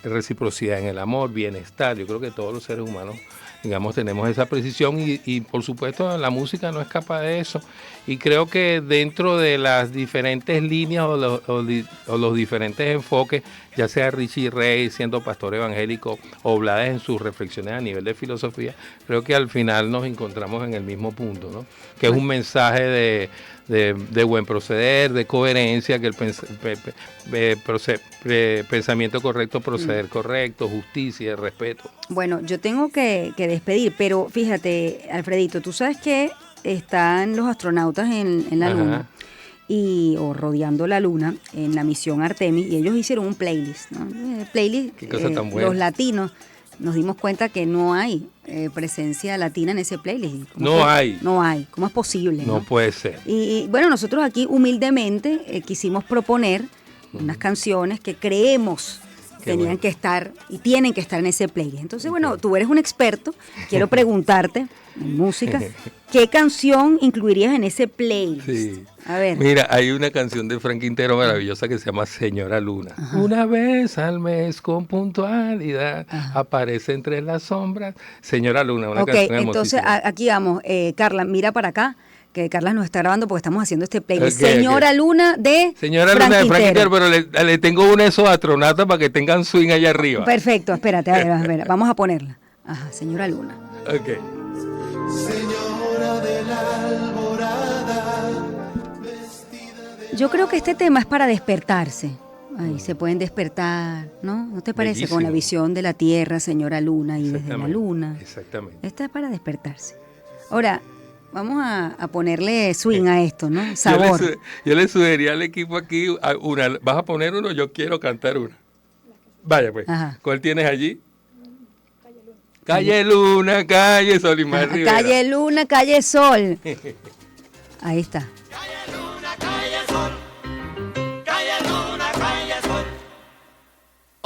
Reciprocidad en el amor, bienestar. Yo creo que todos los seres humanos, digamos, tenemos esa precisión y por supuesto la música no escapa de eso. Y creo que dentro de las diferentes líneas o los diferentes enfoques, ya sea Richie Ray siendo pastor evangélico o Blades en sus reflexiones a nivel de filosofía, creo que al final nos encontramos en el mismo punto, ¿no? Que es un mensaje de buen proceder, de coherencia, que el pensamiento correcto, proceder correcto, justicia, respeto. Bueno, yo tengo que despedir, pero fíjate, Alfredito, tú sabes que están los astronautas en la Luna, o rodeando la Luna, en la misión Artemis, y ellos hicieron un playlist, ¿no? Qué cosa tan buena. Los latinos nos dimos cuenta que no hay presencia latina en ese playlist. No hay. ¿Cómo es posible? No puede ser. Y bueno, nosotros aquí humildemente quisimos proponer unas canciones que creemos tenían que estar y tienen que estar en ese playlist. Entonces, bueno, tú eres un experto, quiero preguntarte en música, ¿qué canción incluirías en ese playlist? Sí. A ver. Mira, hay una canción de Frank Quintero maravillosa que se llama Señora Luna. Una vez al mes con puntualidad aparece entre las sombras Señora Luna, una canción hermosísima. Entonces aquí vamos, Carla, mira para acá, que Carla nos está grabando porque estamos haciendo este playlist. Ok, Señora Luna de Señora Frank Luna de Frank Quintero. Quintero, pero le tengo una de esos astronautas para que tengan swing allá arriba. Perfecto, espérate, a ver, vamos a ponerla. Ajá, Señora Luna. Ok. Señora de la alborada. Yo creo que este tema es para despertarse. Ahí se pueden despertar, ¿no? ¿No te parece? Bellísimo. Con la visión de la Tierra, Señora Luna, y desde la Exactamente, Luna. Exactamente. Esta es para despertarse. Ahora, vamos a ponerle swing a esto, ¿no? Sabor. Yo le sugeriría al equipo aquí una. ¿Vas a poner uno? Yo quiero cantar una. Vaya pues. Ajá. ¿Cuál tienes allí? Calle Luna, calle Solimar Rivera. Calle Luna, calle Sol. Ahí está.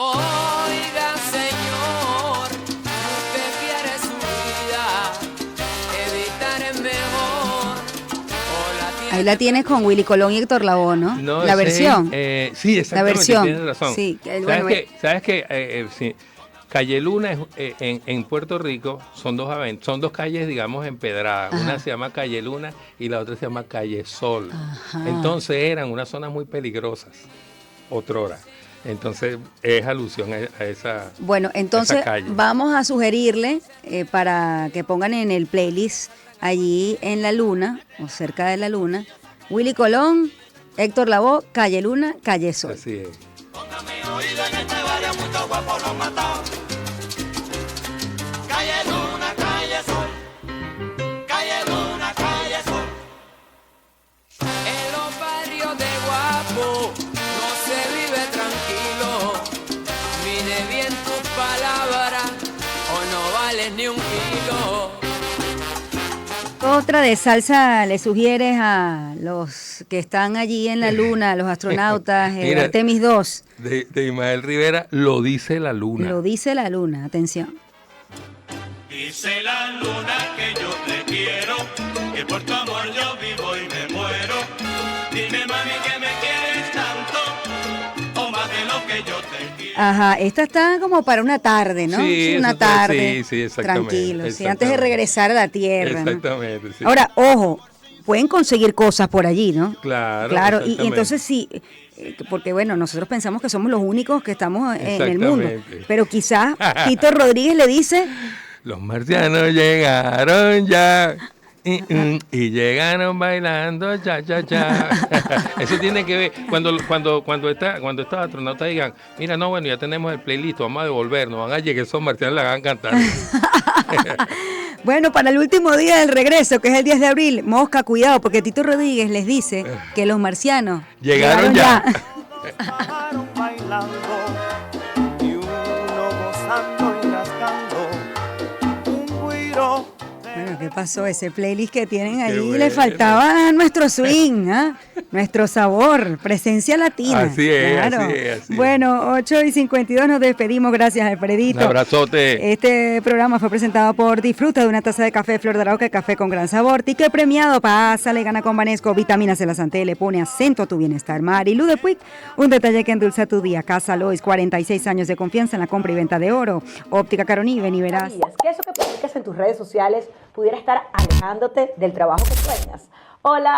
Oiga, señor, usted quiere su vida, evitar es mejor. Ahí la tienes con Willy Colón y Héctor Lavoe, ¿no? No, la ese, versión. Sí, exactamente. La versión. Tienes razón. Sí, ¿Sabes qué? Sí. Calle Luna en Puerto Rico son dos calles, digamos, empedradas. Ajá. Una se llama Calle Luna y la otra se llama Calle Sol. Ajá. Entonces eran unas zonas muy peligrosas, otrora. Entonces es alusión a esa. Bueno, entonces esa calle. vamos a sugerirle para que pongan en el playlist allí en la Luna o cerca de la Luna, Willy Colón, Héctor Lavoe, Calle Luna, Calle Sol. Así es. Muchos guapos los mató. Calle Luna, calle Sol. Calle Luna, calle Sol. En los barrios de Guapo no se vive tranquilo. Mire bien tus palabras o no vales ni un kilo. Otra de salsa le sugieres a los que están allí en la Luna, los astronautas, Mira, Artemis 2. De Ismael Rivera, Lo dice la Luna. Lo dice la Luna, atención. Dice la luna que yo te quiero, que por tu amor yo vivo y me muero. Dime mami que me quieres tanto, o más de lo que yo te quiero. Ajá, esta está como para una tarde, ¿no? Sí, una eso tarde. sí, exactamente, tranquilo, sí, antes de regresar a la Tierra, ¿no? Exactamente, sí. Ahora, ojo, pueden conseguir cosas por allí, ¿no? Claro, Claro, y exactamente. entonces sí, porque bueno, nosotros pensamos que somos los únicos que estamos en el mundo, Exactamente. pero quizás Tito Rodríguez le dice, Los marcianos llegaron ya. Y llegaron bailando cha cha cha. Eso tiene que ver cuando estos astronautas digan, mira, no, bueno, ya tenemos el playlist, vamos a devolvernos, van a llegar esos marcianos y la hagan cantar. bueno, para el último día del regreso, que es el 10 de abril, mosca, cuidado, porque Tito Rodríguez les dice que los marcianos Llegaron ya. Bailando y uno gozando y rascando un güiro. Bueno, ¿qué pasó? Ese playlist que tienen allí bueno. le faltaba nuestro swing, ¿ah? Nuestro sabor, presencia latina. Así es, claro. así es, así es. Bueno, 8:52 nos despedimos. Gracias, Alfredito. Un abrazote. Este programa fue presentado por Disfruta de una taza de café Flor de Arauca, café con gran sabor. Ticket premiado, pásale, gana con Banesco, vitaminas de la Santé, le pone acento a tu bienestar. Marilu de Puig, un detalle que endulza tu día. Casa Lois, 46 años de confianza en la compra y venta de oro. Óptica Caroni, ven y verás. ¿Sabías que eso que publicas en tus redes sociales pudiera estar alejándote del trabajo que sueñas? Hola.